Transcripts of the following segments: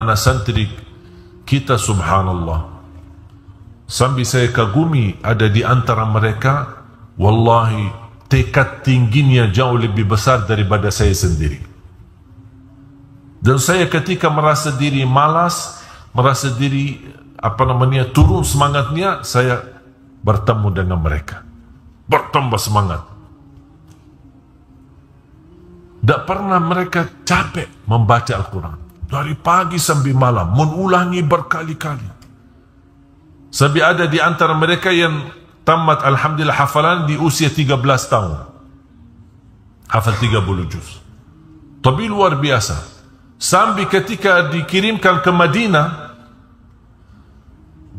anak-anak santri kita, subhanallah, sambil saya kagumi ada di antara mereka, wallahi tekad tingginya jauh lebih besar daripada saya sendiri. Dan saya ketika merasa diri malas, merasa diri turun semangatnya, saya bertemu dengan mereka, bertambah semangat. Tak pernah mereka capek membaca Al-Quran dari pagi sampai malam, mengulangi berkali-kali. Sampai ada di antara mereka yang tamat alhamdulillah hafalan di usia 13 tahun, hafal 30 juz. Tapi luar biasa, sampai ketika dikirimkan ke Madinah,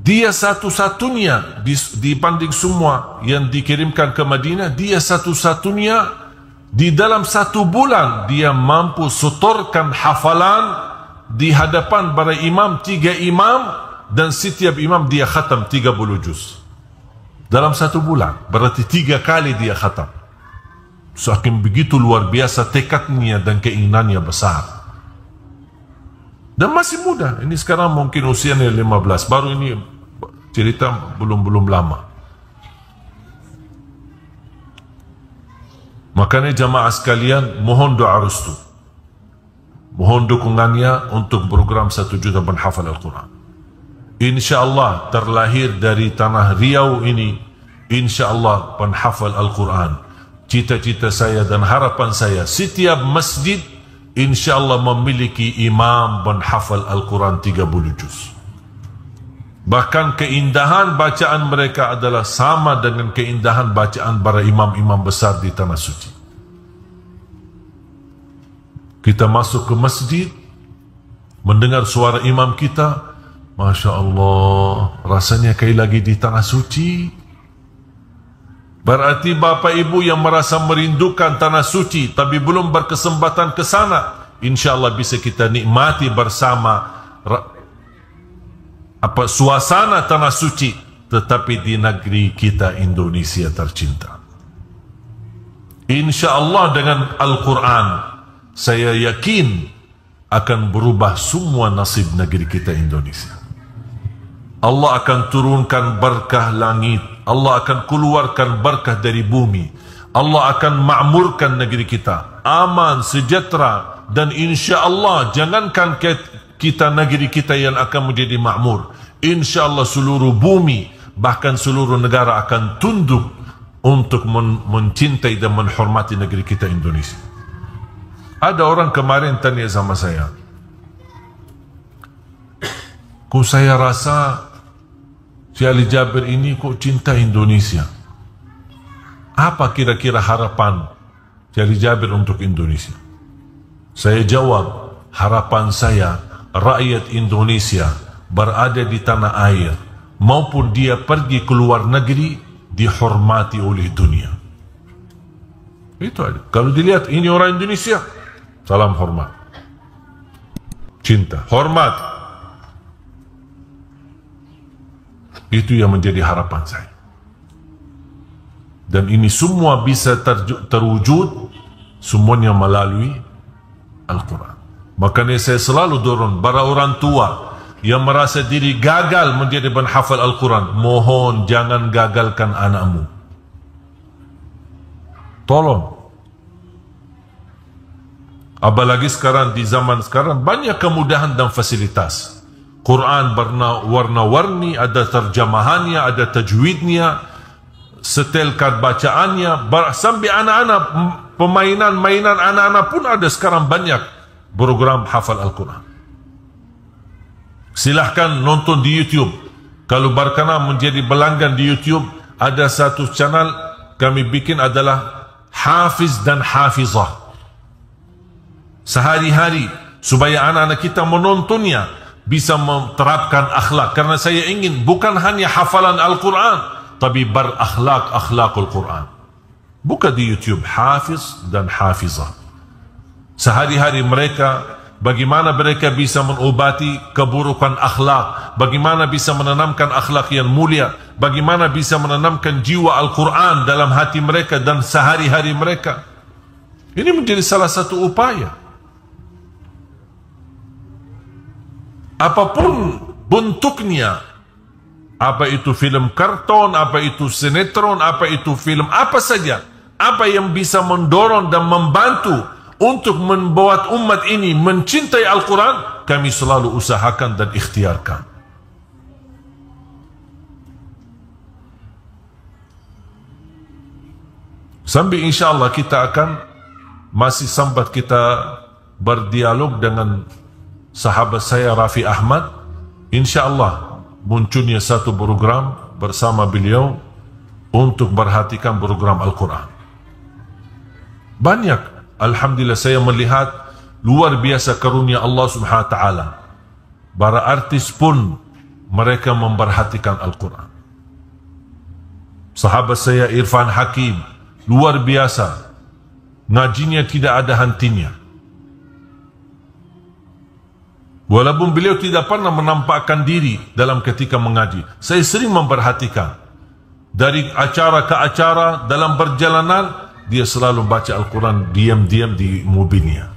dia satu-satunya dibanding semua yang dikirimkan ke Madinah, dia satu-satunya di dalam 1 bulan dia mampu setorkan hafalan di hadapan para imam, 3 imam, dan setiap imam dia khatam 30 juz dalam 1 bulan. Berarti 3 kali dia khatam. Saking begitu luar biasa tekadnya dan keinginannya besar. Dan masih muda. Ini sekarang mungkin usianya 15. Baru ini cerita belum lama. Makanya jamaah sekalian, mohon doa restu, mohon dukungannya untuk program 1 juta penghafal Al-Quran. InsyaAllah terlahir dari tanah Riau ini, InsyaAllah penghafal Al-Quran. Cita-cita saya dan harapan saya, setiap masjid InsyaAllah memiliki imam penghafal Al-Quran 30 juz. Bahkan keindahan bacaan mereka adalah sama dengan keindahan bacaan para imam-imam besar di tanah suci. Kita masuk ke masjid, mendengar suara imam kita, Masya Allah, rasanya kayak lagi di tanah suci. Berarti Bapak Ibu yang merasa merindukan tanah suci tapi belum berkesempatan ke sana, InsyaAllah bisa kita nikmati bersama suasana tanah suci, tetapi di negeri kita Indonesia tercinta. InsyaAllah dengan Al-Quran saya yakin akan berubah semua nasib negeri kita Indonesia. Allah akan turunkan berkah langit, Allah akan keluarkan berkah dari bumi, Allah akan makmurkan negeri kita aman, sejahtera. Dan InsyaAllah jangankan kita negeri kita yang akan menjadi makmur, InsyaAllah seluruh bumi, bahkan seluruh negara akan tunduk untuk mencintai dan menghormati negeri kita Indonesia. Ada orang kemarin tanya sama saya, kok saya rasa si Ali Jabir ini kok cinta Indonesia? Apa kira-kira harapan si Ali Jabir untuk Indonesia? Saya jawab, harapan saya rakyat Indonesia berada di tanah air maupun dia pergi ke luar negeri dihormati oleh dunia. Itu aja. Kalau dilihat ini orang Indonesia, salam hormat, cinta, hormat. Itu yang menjadi harapan saya. Dan ini semua bisa terwujud semuanya melalui Al-Quran. Makanya saya selalu dorong para orang tua yang merasa diri gagal menjadi penghafal Al-Quran, mohon jangan gagalkan anakmu. Tolong. Apalagi sekarang, di zaman sekarang banyak kemudahan dan fasilitas. Quran warna-warni, ada terjemahannya, ada tajwidnya, setel kad bacaannya, sampai anak-anak mainan anak-anak pun ada sekarang banyak program hafal Al-Quran. Silahkan nonton di YouTube. Kalau berkenan menjadi pelanggan di YouTube, ada satu channel kami bikin adalah Hafiz dan Hafizah. Sehari-hari supaya anak-anak kita menontonnya bisa menerapkan akhlak. Karena saya ingin bukan hanya hafalan Al-Quran, tapi berakhlak, akhlakul Quran. Buka di YouTube Hafiz dan Hafizah. Sehari-hari mereka, bagaimana mereka bisa mengobati keburukan akhlak, bagaimana bisa menanamkan akhlak yang mulia, bagaimana bisa menanamkan jiwa Al-Quran dalam hati mereka dan sehari-hari mereka. Ini menjadi salah satu upaya. apapun bentuknya, apa itu film karton, apa itu sinetron, apa itu film apa saja, apa yang bisa mendorong dan membantu untuk membuat umat ini mencintai Al-Quran, kami selalu usahakan dan ikhtiarkan. Sambil insyaAllah kita akan masih sambat kita berdialog dengan sahabat saya Rafi Ahmad. InsyaAllah munculnya satu program bersama beliau untuk perhatikan program Al-Quran. Banyak, alhamdulillah, saya melihat luar biasa karunia Allah Subhanahu Wa Taala. Para artis pun mereka memperhatikan Al-Quran. Sahabat saya Irfan Hakim luar biasa, ngajinya tidak ada hentinya. Walaupun beliau tidak pernah menampakkan diri dalam ketika mengaji, saya sering memperhatikan. Dari acara ke acara, dalam perjalanan, dia selalu baca Al-Quran diam-diam di mobilnya.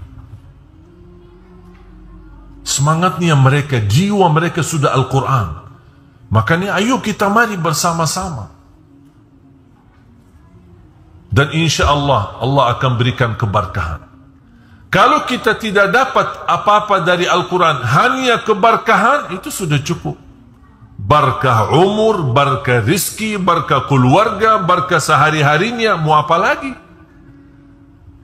Semangatnya mereka, jiwa mereka sudah Al-Quran. Makanya ayo kita mari bersama-sama. Dan insya Allah, Allah akan berikan keberkahan. Kalau kita tidak dapat apa-apa dari Al-Quran, hanya keberkahan, itu sudah cukup. Berkah umur, berkah rizki, berkah keluarga, berkah sehari-harinya, mau apa lagi?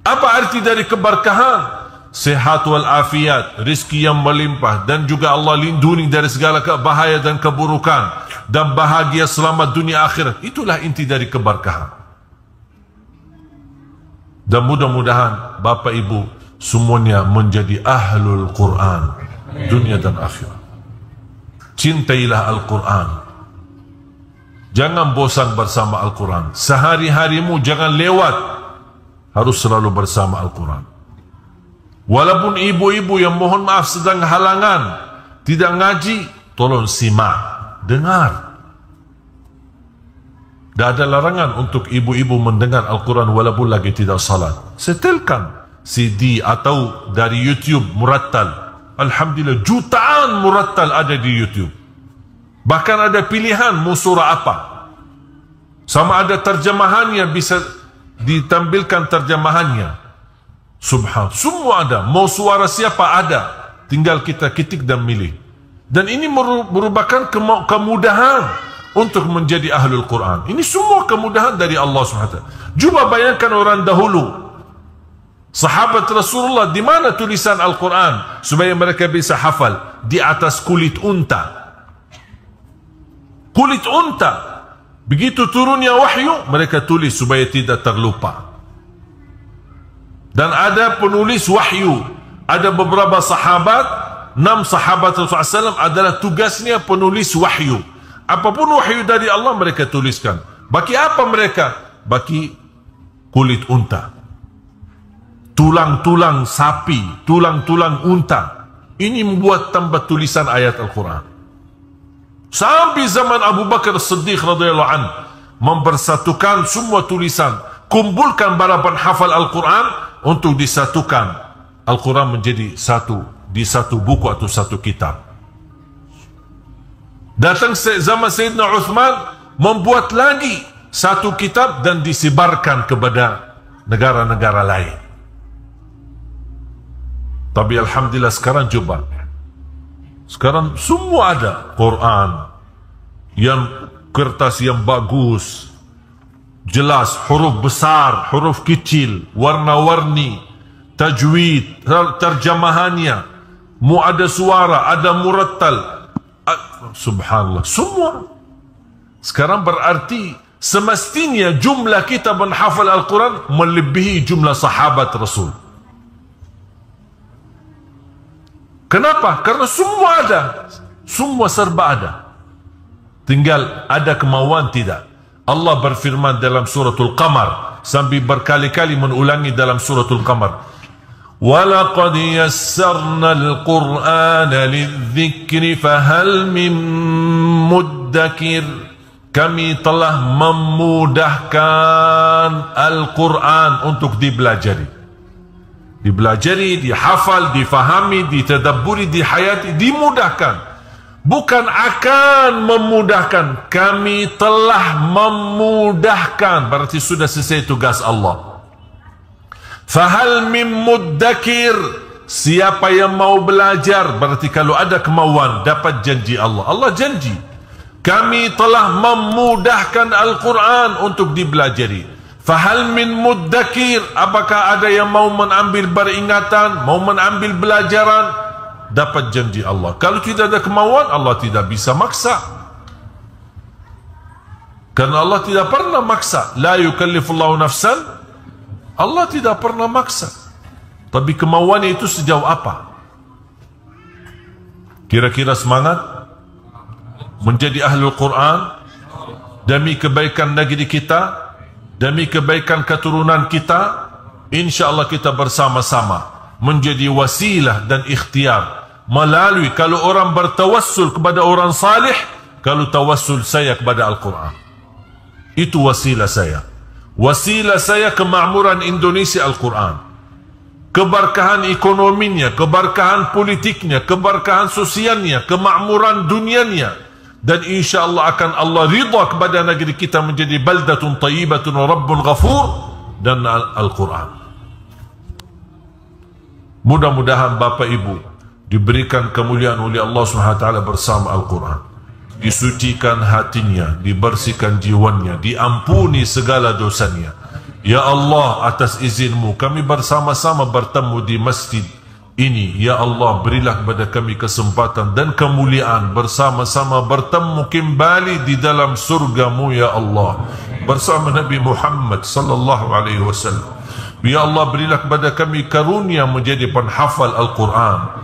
Apa arti dari keberkahan? Sehat walafiat, rizki yang melimpah, dan juga Allah lindungi dari segala bahaya dan keburukan, dan bahagia selamat dunia akhirat. Itulah inti dari keberkahan. Dan mudah-mudahan Bapak Ibu semuanya menjadi ahlul Quran dunia dan akhirat. Cintailah Al-Quran. Jangan bosan bersama Al-Quran. Sehari-harimu jangan lewat, harus selalu bersama Al-Quran. Walaupun ibu-ibu yang mohon maaf sedang halangan tidak ngaji, tolong simak, dengar. Tidak ada larangan untuk ibu-ibu mendengar Al-Quran walaupun lagi tidak salat. Setelkan CD atau dari YouTube murattal. Alhamdulillah, jutaan murattal ada di YouTube. Bahkan ada pilihan mau surah apa. Sama ada terjemahannya, bisa ditampilkan terjemahannya. Subhan, semua ada. Mau suara siapa ada. Tinggal kita ketik dan milih. Dan ini merupakan kemudahan untuk menjadi ahlul Quran. Ini semua kemudahan dari Allah SWT. Cuba bayangkan orang dahulu, sahabat Rasulullah, di mana tulisan Al-Quran supaya mereka bisa hafal? Di atas kulit unta. Kulit unta. Begitu turunnya wahyu, mereka tulis supaya tidak terlupa. Dan ada penulis wahyu. Ada beberapa sahabat, 6 sahabat Rasulullah SAW adalah tugasnya penulis wahyu. Apapun wahyu dari Allah mereka tuliskan. Bagi apa mereka? Bagi kulit unta, tulang-tulang sapi, tulang-tulang unta. Ini membuat tambah tulisan ayat Al-Quran. Sampai zaman Abu Bakar Siddiq radhiyallahu anhu mempersatukan semua tulisan, kumpulkan para penghafal Al-Quran untuk disatukan Al-Quran menjadi satu, di satu buku atau satu kitab. Datang zaman Sayyidina Uthman, membuat lagi satu kitab dan disebarkan kepada negara-negara lain. Tapi alhamdulillah sekarang coba. Sekarang semua ada Quran yang kertas yang bagus, jelas, huruf besar, huruf kecil, warna-warni, tajwid, terjemahannya, mu ada suara, ada murattal. Subhanallah, semua. Sekarang berarti semestinya jumlah kita menghafal Al-Quran melebihi jumlah sahabat Rasul. Kenapa? Karena semua ada, semua serba ada. Tinggal ada kemauan tidak. Allah berfirman dalam suratul Qamar, sambil berkali-kali mengulangi dalam suratul Qamar, وَلَقَدْ يَسَّرْنَا الْقُرْآنَ لِلذِّكْرِ فَهَلْ مِن مُدَّكِرٍ. Kami telah memudahkan Al-Quran untuk dipelajari. dipelajari, dihafal, difahami, ditadabburi, dihayati, dimudahkan. Bukan akan memudahkan, kami telah memudahkan. Berarti sudah selesai tugas Allah. Fahal min muddakir, siapa yang mau belajar, berarti kalau ada kemauan dapat janji Allah. Allah janji, kami telah memudahkan Al-Quran untuk dibelajari. Fahal min muddakir, apakah ada yang mau mengambil peringatan, mau mengambil belajaran? Dapat janji Allah. Kalau tidak ada kemauan, Allah tidak bisa maksa. Karena Allah tidak pernah maksa. La yukallifullahu nafsan, Allah tidak pernah maksa. Tapi kemauannya itu sejauh apa? Kira-kira semangat menjadi ahlul Quran demi kebaikan negeri kita, demi kebaikan keturunan kita. InsyaAllah kita bersama-sama menjadi wasilah dan ikhtiar melalui, kalau orang bertawassul kepada orang salih, kalau tawassul saya kepada Al-Quran, itu wasilah saya. Wasilah saya kemakmuran Indonesia Al-Quran, keberkahan ekonominya, keberkahan politiknya, keberkahan sosialnya, kemakmuran dunianya, dan insyaAllah akan Allah ridha kepada negeri kita menjadi baldatun tayyibatun wa rabbun ghafur, dan Al-Quran. Mudah-mudahan Bapak Ibu diberikan kemuliaan oleh Allah SWT bersama Al-Quran, disucikan hatinya, dibersihkan jiwanya, diampuni segala dosanya. Ya Allah, atas izinmu kami bersama-sama bertemu di masjid ini. Ya Allah, berilah kepada kami kesempatan dan kemuliaan bersama-sama bertemu kembali di dalam surgamu ya Allah, bersama Nabi Muhammad sallallahu alaihi wasallam. Ya Allah, berilah kepada kami karunia menjadi penghafal Al-Quran,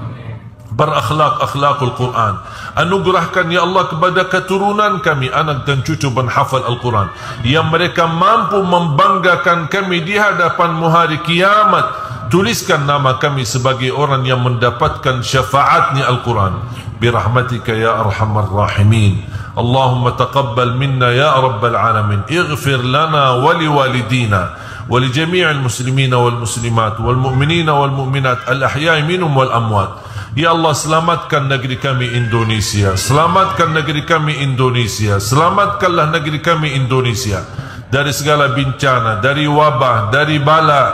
berakhlak-akhlakul Quran. Anugerahkan ya Allah kepada keturunan kami, anak dan cucu penghafal Al-Quran, yang mereka mampu membanggakan kami di hadapan hari kiamat. Tuliskan nama kami sebagai orang yang mendapatkan syafaatnya Al-Quran birahmatika ya arhamar rahimin. Allahumma taqabbal minna ya rabbal alamin. Ighfir lana wa liwalidina ولجميع المسلمين والمسلمات والمؤمنين والمؤمنات الأحياء منهم والأموات. Ya Allah, selamatkan negeri kami Indonesia, selamatkan negeri kami Indonesia, selamatkanlah negeri kami Indonesia dari segala bencana, dari wabah, dari bala,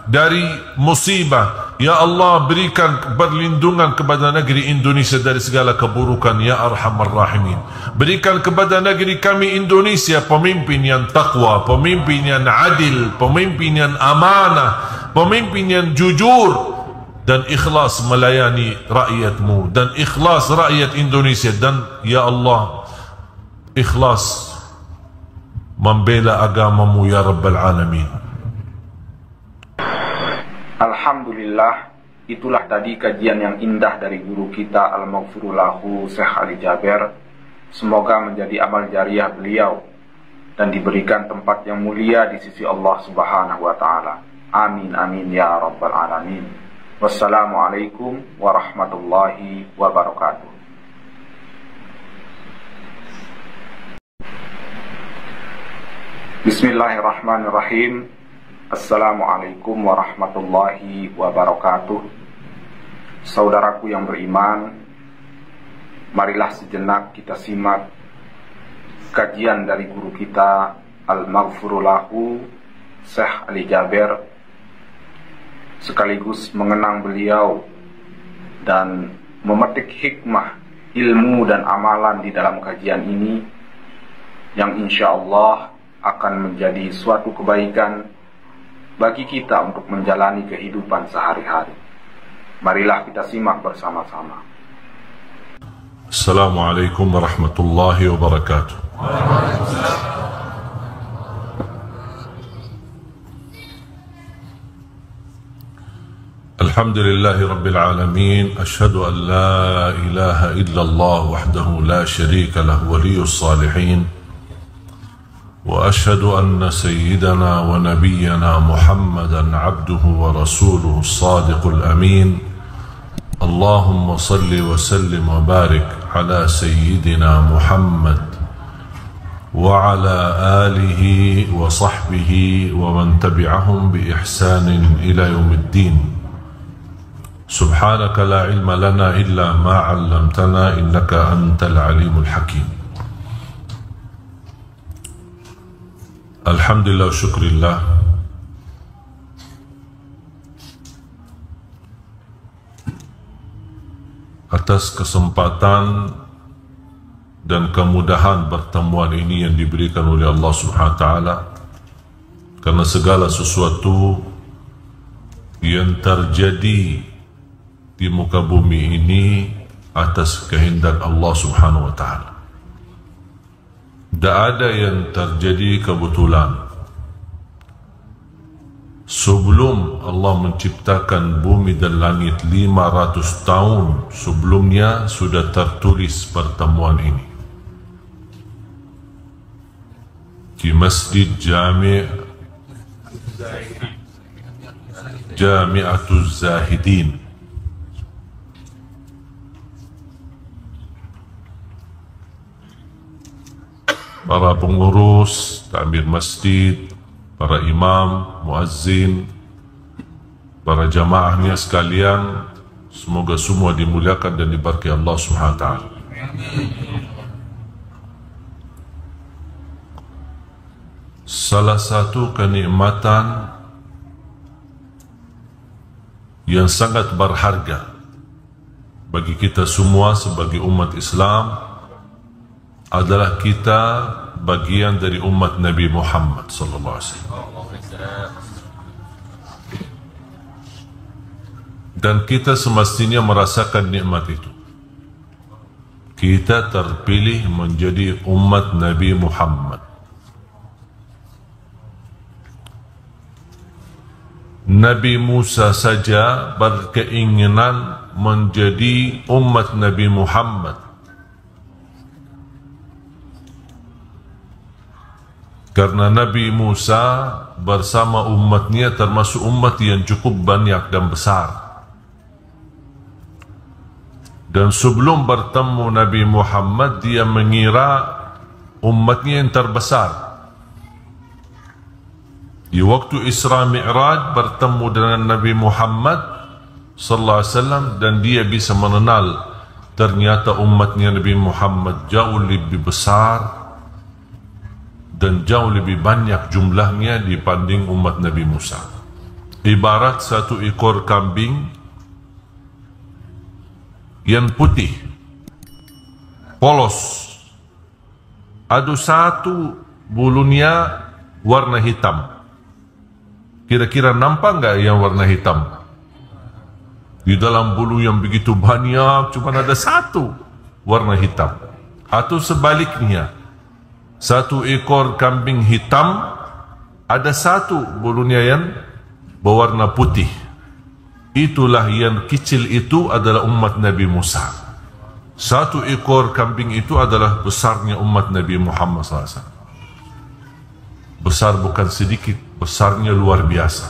dari musibah. Ya Allah, berikan perlindungan kepada negeri Indonesia dari segala keburukan ya arhamar rahimin. Berikan kepada negeri kami Indonesia pemimpin yang takwa, pemimpin yang adil, pemimpin yang amanah, pemimpin yang jujur dan ikhlas melayani rakyatmu, dan ikhlas rakyat Indonesia, dan ya Allah ikhlas membela agamamu ya rabbal alamin. Alhamdulillah, itulah tadi kajian yang indah dari guru kita Al-Maghfuru Lahu Syekh Ali Jaber. Semoga menjadi amal jariah beliau dan diberikan tempat yang mulia di sisi Allah Subhanahu wa taala. Amin amin ya rabbal alamin. Wassalamualaikum warahmatullahi wabarakatuh. Bismillahirrahmanirrahim. Assalamualaikum warahmatullahi wabarakatuh. Saudaraku yang beriman, marilah sejenak kita simak kajian dari guru kita Al-Maghfuru Lahu Syekh Ali Jaber, sekaligus mengenang beliau dan memetik hikmah, ilmu dan amalan di dalam kajian ini, yang insya Allah akan menjadi suatu kebaikan bagi kita untuk menjalani kehidupan sehari-hari. Marilah kita simak bersama-sama. Assalamualaikum warahmatullahi wabarakatuh. Alhamdulillahi rabbil alamin. Ashhadu an la ilaha illallah wahdahu la sharika lahu waliyus salihin. وأشهد أن سيدنا ونبينا محمدا عبده ورسوله الصادق الأمين. اللهم صل وسلم وبارك على سيدنا محمد وعلى آله وصحبه ومن تبعهم بإحسان إلى يوم الدين. سبحانك لا علم لنا إلا ما علمتنا إنك أنت العليم الحكيم. Alhamdulillah syukrillah, atas kesempatan dan kemudahan pertemuan ini yang diberikan oleh Allah Subhanahu wa taala, karena segala sesuatu yang terjadi di muka bumi ini atas kehendak Allah Subhanahu wa taala. Tidak ada yang terjadi kebetulan. Sebelum Allah menciptakan bumi dan langit 500 tahun sebelumnya sudah tertulis pertemuan ini di Masjid Jami'atuz Zahidin. Para pengurus, takmir masjid, para imam, muazzin, para jamaahnya sekalian, semoga semua dimuliakan dan diberkahi Allah Subhanahu wa taala. Salah satu kenikmatan yang sangat berharga bagi kita semua sebagai umat Islam adalah kita bagian dari umat Nabi Muhammad sallallahu alaihi wasallam. Dan kita semestinya merasakan nikmat itu. Kita terpilih menjadi umat Nabi Muhammad. Nabi Musa saja berkeinginan menjadi umat Nabi Muhammad, karena Nabi Musa bersama umatnya termasuk umat yang cukup banyak dan besar. Dan sebelum bertemu Nabi Muhammad, dia mengira umatnya yang terbesar. Di waktu Isra Mi'raj bertemu dengan Nabi Muhammad sallallahu alaihi wasallam, dan dia bisa mengenal ternyata umatnya Nabi Muhammad jauh lebih besar dan jauh lebih banyak jumlahnya dibanding umat Nabi Musa. Ibarat satu ekor kambing yang putih, polos, ada satu bulunya warna hitam. Kira-kira nampak nggak yang warna hitam? Di dalam bulu yang begitu banyak, cuma ada satu warna hitam. Atau sebaliknya, satu ekor kambing hitam, ada satu bulunya yang berwarna putih. Itulah yang kecil itu adalah umat Nabi Musa. Satu ekor kambing itu adalah besarnya umat Nabi Muhammad SAW. Besar bukan sedikit, besarnya luar biasa.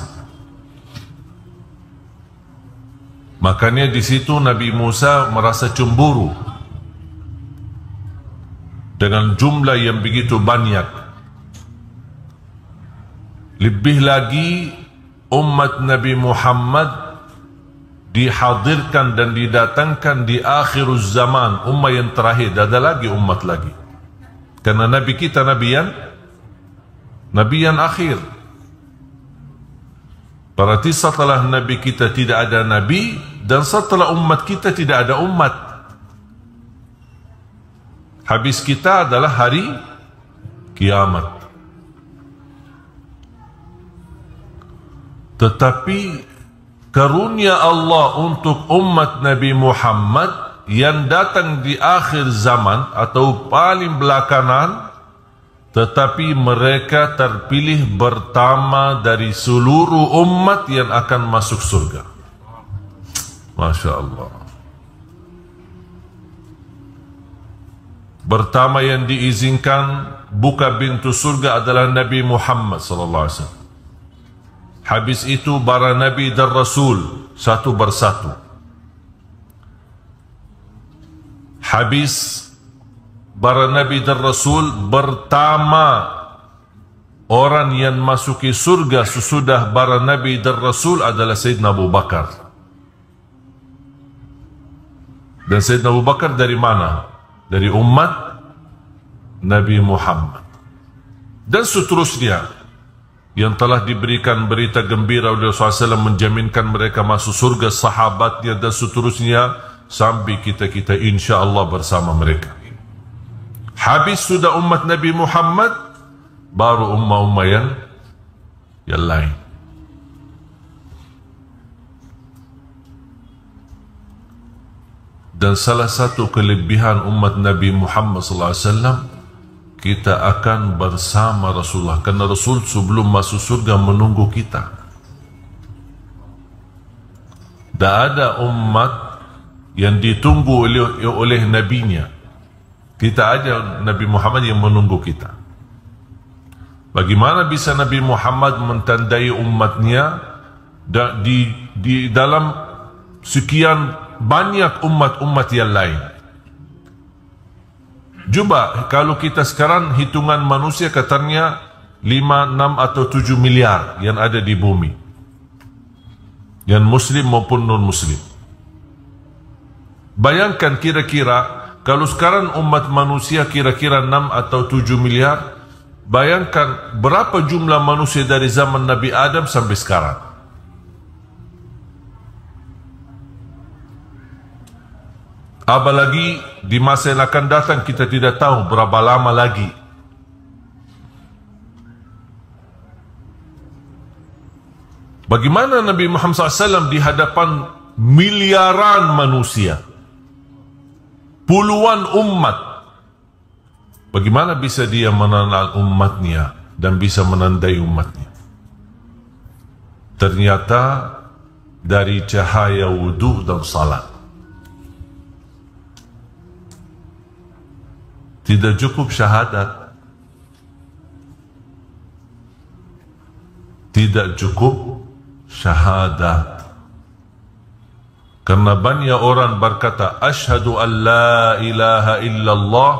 Makanya di situ Nabi Musa merasa cemburu dengan jumlah yang begitu banyak. Lebih lagi umat Nabi Muhammad dihadirkan dan didatangkan di akhir zaman, umat yang terakhir. Ada lagi umat lagi, karena Nabi kita Nabi yang akhir. Berarti setelah Nabi kita tidak ada Nabi, dan setelah umat kita tidak ada umat. Habis kita adalah hari kiamat. Tetapi karunia Allah untuk umat Nabi Muhammad yang datang di akhir zaman atau paling belakangan, tetapi mereka terpilih pertama dari seluruh umat yang akan masuk surga. Masya Allah. Pertama yang diizinkan buka pintu surga adalah Nabi Muhammad sallallahu alaihi wasallam. Habis itu para nabi dan rasul satu persatu. Habis para nabi dan rasul, pertama orang yang masuki surga sesudah para nabi dan rasul adalah Sayyidina Abu Bakar. Dan Sayyidina Abu Bakar dari mana? Dari umat Nabi Muhammad. Dan seterusnya yang telah diberikan berita gembira oleh Rasulullah SAW menjaminkan mereka masuk surga, sahabatnya dan seterusnya, sampai kita insya Allah bersama mereka. Habis sudah umat Nabi Muhammad, baru ummah-ummah yang lain. Dan salah satu kelebihan umat Nabi Muhammad SAW, kita akan bersama Rasulullah. Karena Rasul sebelum masuk surga menunggu kita. Tak ada umat yang ditunggu oleh nabinya. Kita aja Nabi Muhammad yang menunggu kita. Bagaimana bisa Nabi Muhammad mentandai umatnya di dalam sekian banyak umat-umat yang lain? Cuba kalau kita sekarang hitungan manusia katanya 5, 6 atau 7 miliar yang ada di bumi, yang muslim maupun non-muslim. Bayangkan kira-kira kalau sekarang umat manusia kira-kira 6 atau 7 miliar, bayangkan berapa jumlah manusia dari zaman Nabi Adam sampai sekarang. Apalagi di masa yang akan datang kita tidak tahu berapa lama lagi. Bagaimana Nabi Muhammad SAW di hadapan miliaran manusia, puluhan umat, bagaimana bisa dia mengenal umatnya dan bisa menandai umatnya? Ternyata dari cahaya wudu dan salat. Tidak cukup syahadat, tidak cukup syahadat, karena banyak orang berkata asyhadu an la ilaha illallah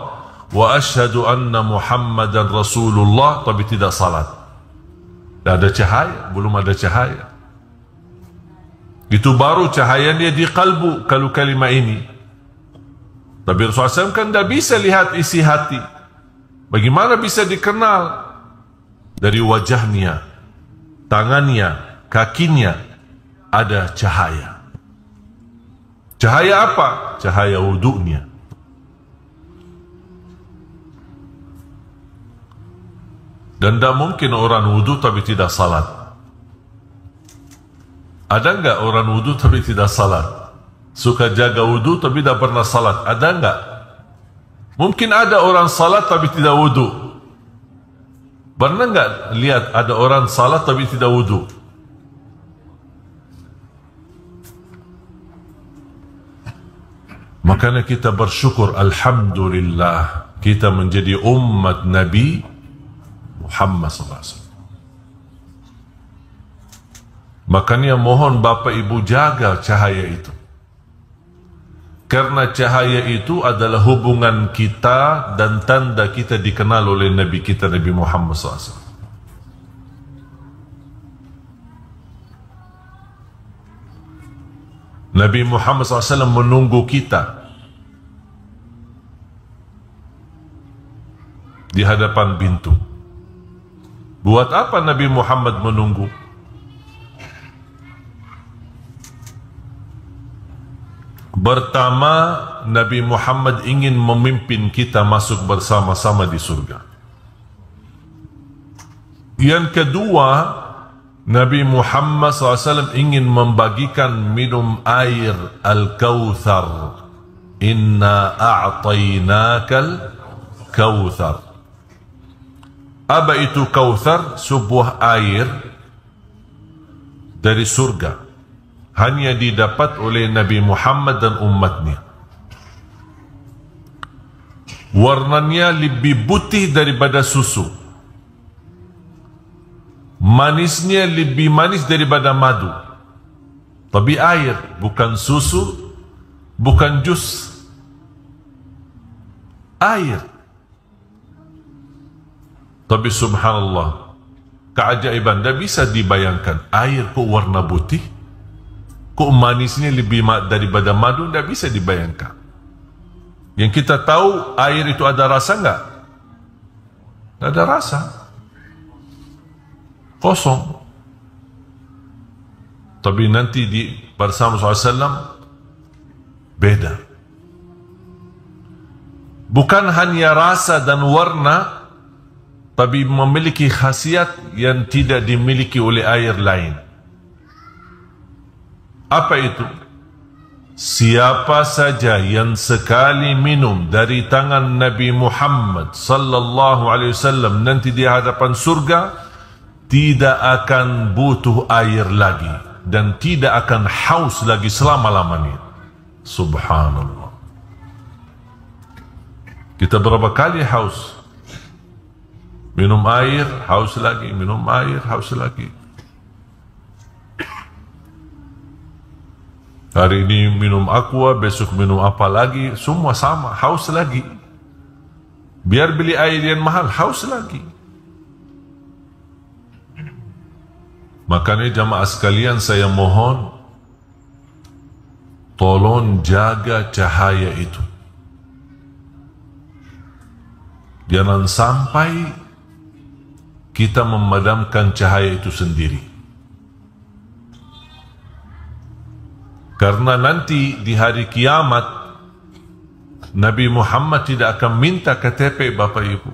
wa asyhadu anna Muhammadan Rasulullah, tapi tidak salat. Tidak ada cahaya, belum ada cahaya. Itu baru cahayanya di kalbu kalau kalimat ini. Tapi Rasulullah SAW kan tidak bisa lihat isi hati. Bagaimana bisa dikenal? Dari wajahnya, tangannya, kakinya ada cahaya. Cahaya apa? Cahaya wudunya. Dan tidak mungkin orang wudu tapi tidak salat. Ada enggak orang wudu tapi tidak salat? Suka jaga wudu tapi tidak pernah salat, ada enggak? Mungkin ada orang salat tapi tidak wudu. Pernah enggak lihat ada orang salat tapi tidak wudu? Makanya kita bersyukur, alhamdulillah kita menjadi umat Nabi Muhammad SAW. Makanya mohon Bapak Ibu jaga cahaya itu. Karena cahaya itu adalah hubungan kita dan tanda kita dikenal oleh Nabi kita, Nabi Muhammad SAW. Nabi Muhammad SAW menunggu kita di hadapan pintu. Buat apa Nabi Muhammad menunggu? Pertama, Nabi Muhammad ingin memimpin kita masuk bersama-sama di surga. Yang kedua, Nabi Muhammad SAW ingin membagikan minum air Al-Kawthar. Inna a'tainakal Kawthar. Apa itu Kawthar? Sebuah air dari surga. Hanya didapat oleh Nabi Muhammad dan umatnya. Warnanya lebih putih daripada susu. Manisnya lebih manis daripada madu. Tapi air, bukan susu, bukan jus. Air. Tapi subhanallah, keajaiban, tidak bisa dibayangkan. Air kok warna putih? Kok manisnya lebih daripada madu? Tidak bisa dibayangkan. Yang kita tahu air itu ada rasa enggak? Tidak ada rasa. Kosong. Tapi nanti bersama SAW beda. Bukan hanya rasa dan warna, tapi memiliki khasiat yang tidak dimiliki oleh air lain. Apa itu? Siapa saja yang sekali minum dari tangan Nabi Muhammad sallallahu alaihi wasallam nanti di hadapan surga tidak akan butuh air lagi dan tidak akan haus lagi selama-lamanya. Subhanallah. Kita berapa kali haus? Minum air, haus lagi, minum air, haus lagi. Hari ini minum aqua, besok minum apa lagi, semua sama, haus lagi. Biar beli air yang mahal, haus lagi. Makanya jamaah sekalian, saya mohon tolong jaga cahaya itu. Jangan sampai kita memadamkan cahaya itu sendiri. Karena nanti di hari kiamat Nabi Muhammad tidak akan minta KTP Bapak Ibu,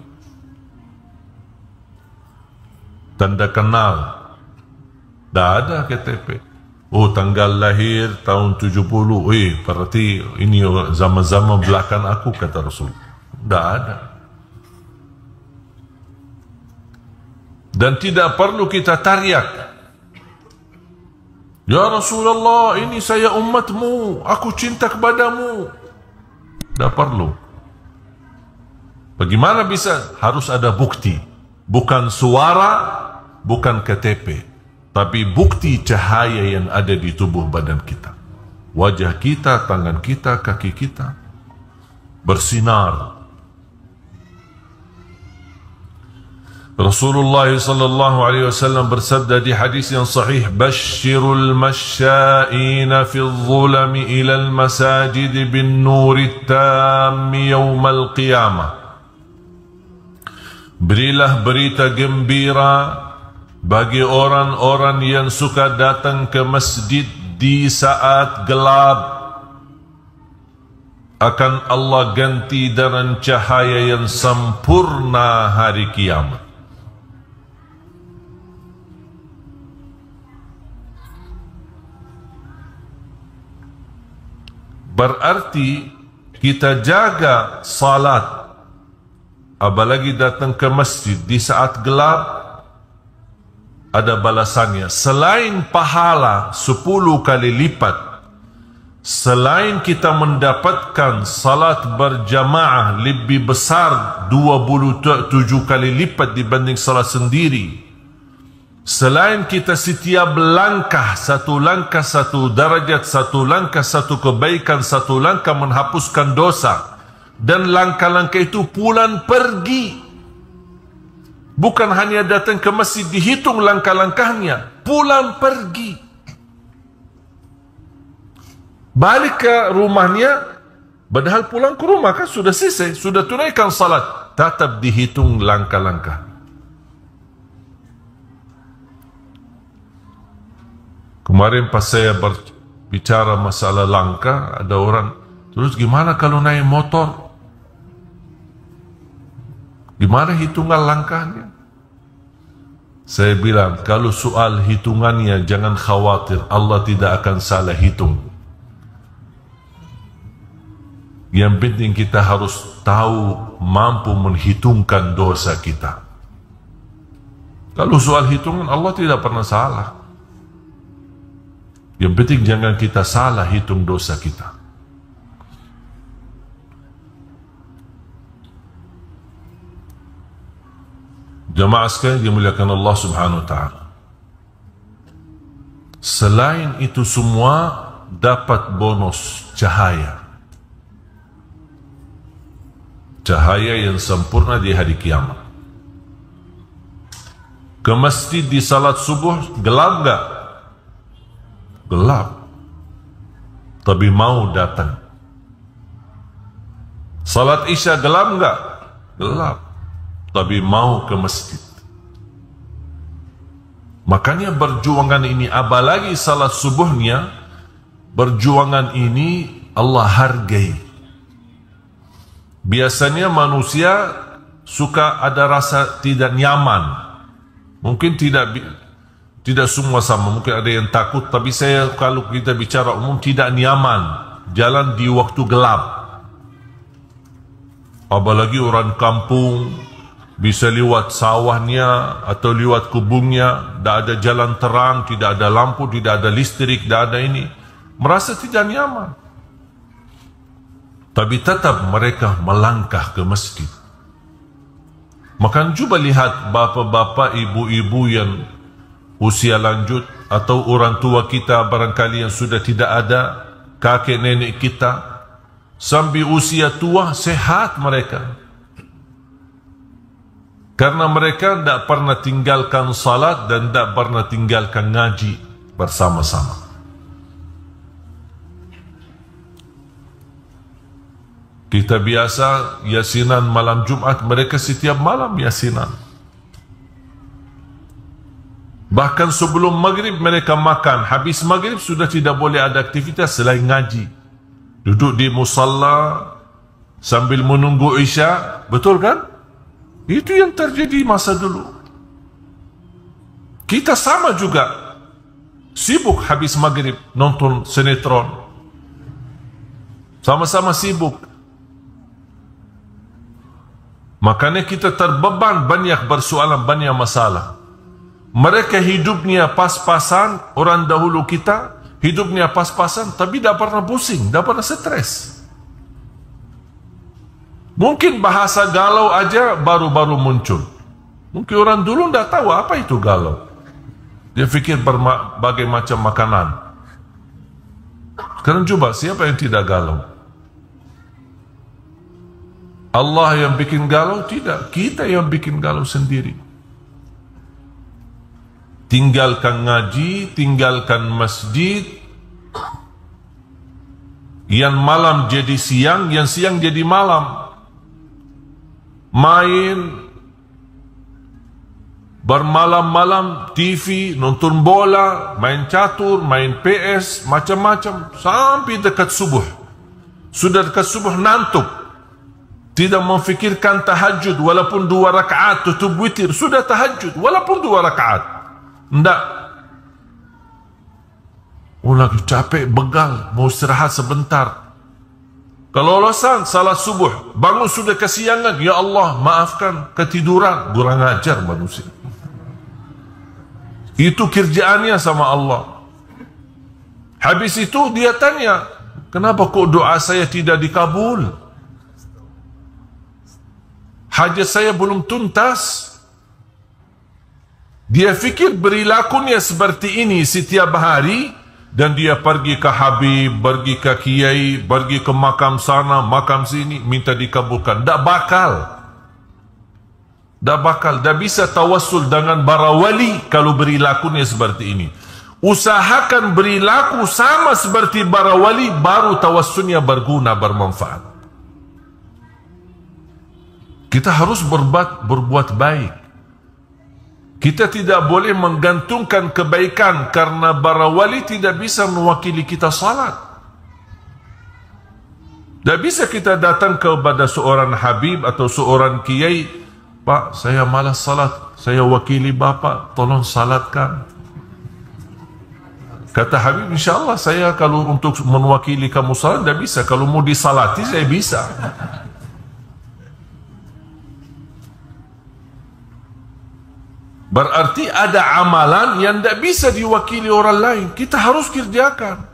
tanda kenal. Tidak ada KTP. Oh, tanggal lahir tahun 70. Berarti ini zaman-zaman belakang aku, kata Rasul. Tidak ada. Dan tidak perlu kita teriak, ya Rasulullah, ini saya umatmu, aku cinta kepadamu. Tidak perlu. Bagaimana bisa? Harus ada bukti. Bukan suara, bukan KTP, tapi bukti cahaya yang ada di tubuh badan kita. Wajah kita, tangan kita, kaki kita bersinar. Rasulullah sallallahu alaihi wasallam bersabda di hadis yang sahih, "Basyirul masya'ina fi adh-dhulami ila al-masajid bin nuri tam yawm al-qiyamah." Berilah berita gembira bagi orang-orang yang suka datang ke masjid di saat gelap, akan Allah ganti dengan cahaya yang sempurna hari kiamat. Berarti kita jaga salat, apalagi datang ke masjid di saat gelap, ada balasannya. Selain pahala 10 kali lipat, selain kita mendapatkan salat berjamaah lebih besar 27 kali lipat dibanding salat sendiri, selain kita setiap langkah satu derajat, satu langkah satu kebaikan, satu langkah menghapuskan dosa, dan langkah-langkah itu pulang pergi. Bukan hanya datang ke masjid dihitung langkah-langkahnya, pulang pergi. Balik ke rumahnya, padahal pulang ke rumah kan sudah selesai, sudah tunaikan salat, tetap dihitung langkah-langkah. Kemarin pas saya berbicara masalah langkah, ada orang, terus gimana kalau naik motor? Gimana hitungan langkahnya? Saya bilang, kalau soal hitungannya jangan khawatir, Allah tidak akan salah hitung. Yang penting kita harus tahu mampu menghitungkan dosa kita. Kalau soal hitungan Allah tidak pernah salah. Yang penting jangan kita salah hitung dosa kita. Jamaah sekalian dimuliakan Allah Subhanahu wa taala. Selain itu semua dapat bonus cahaya. Cahaya yang sempurna di hari kiamat. Ke masjid di salat subuh gelap enggak? Gelap. Tapi mau datang. Salat Isya gelap enggak? Gelap. Tapi mau ke masjid. Makanya perjuangan ini, apalagi salat subuhnya, perjuangan ini Allah hargai. Biasanya manusia suka ada rasa tidak nyaman. Mungkin tidak semua sama, mungkin ada yang takut, tapi saya kalau kita bicara umum tidak nyaman jalan di waktu gelap. Apalagi orang kampung bisa lewat sawahnya atau lewat kebunnya, tidak ada jalan terang, tidak ada lampu, tidak ada listrik, tidak ada ini, merasa tidak nyaman. Tapi tetap mereka melangkah ke masjid. Maka coba lihat bapa-bapa, ibu-ibu yang usia lanjut atau orang tua kita barangkali yang sudah tidak ada, kakek nenek kita, sampai usia tua sehat mereka. Karena mereka tidak pernah tinggalkan salat dan tidak pernah tinggalkan ngaji bersama-sama. Kita biasa yasinan malam Jumat, mereka setiap malam yasinan. Bahkan sebelum maghrib mereka makan, habis maghrib sudah tidak boleh ada aktivitas selain ngaji. Duduk di musalla sambil menunggu Isya, betul kan? Itu yang terjadi masa dulu. Kita sama juga, sibuk habis maghrib nonton sinetron, sama-sama sibuk. Makanya kita terbeban banyak persoalan, banyak masalah. Mereka hidupnya pas-pasan, orang dahulu kita hidupnya pas-pasan, tapi tidak pernah pusing, tidak pernah stres. Mungkin bahasa galau aja baru-baru muncul. Mungkin orang dulu tidak tahu apa itu galau. Dia fikir berbagai macam makanan. Sekarang coba, siapa yang tidak galau? Allah yang bikin galau? Tidak, kita yang bikin galau sendiri. Tinggalkan ngaji, tinggalkan masjid. Yang malam jadi siang, yang siang jadi malam. Main bermalam-malam, TV, nonton bola, main catur, main PS, macam-macam, sampai dekat subuh. Sudah dekat subuh nantuk. Tidak memfikirkan tahajud, walaupun 2 rakaat, tutup witir, sudah tahajud, walaupun 2 rakaat. Tidak. Oh, lagi capek, begal, mau istirahat sebentar. Kalau alasan salat subuh, bangun sudah kesiangan, ya Allah maafkan ketiduran, kurang ajar manusia. Itu kerjaannya sama Allah. Habis itu dia tanya, kenapa kok doa saya tidak dikabul? Hajat saya belum tuntas. Dia fikir perilakunya seperti ini setiap hari, dan dia pergi ke Habib, pergi ke Kiai, pergi ke makam sana, makam sini, minta dikabulkan. Tak bakal. Tak bakal. Tak bisa tawassul dengan para wali kalau perilakunya seperti ini. Usahakan perilaku sama seperti para wali, baru tawassulnya berguna, bermanfaat. Kita harus berbuat baik. Kita tidak boleh menggantungkan kebaikan, karena para wali tidak bisa mewakili kita salat. Tak bisa kita datang kepada seorang habib atau seorang kiai, Pak, saya malas salat, saya wakili Bapak, tolong salatkan. Kata habib, insyaAllah saya kalau untuk mewakili kamu salat, tak bisa. Kalau mau disalati, saya bisa. Berarti ada amalan yang tidak bisa diwakili orang lain. Kita harus kerjakan.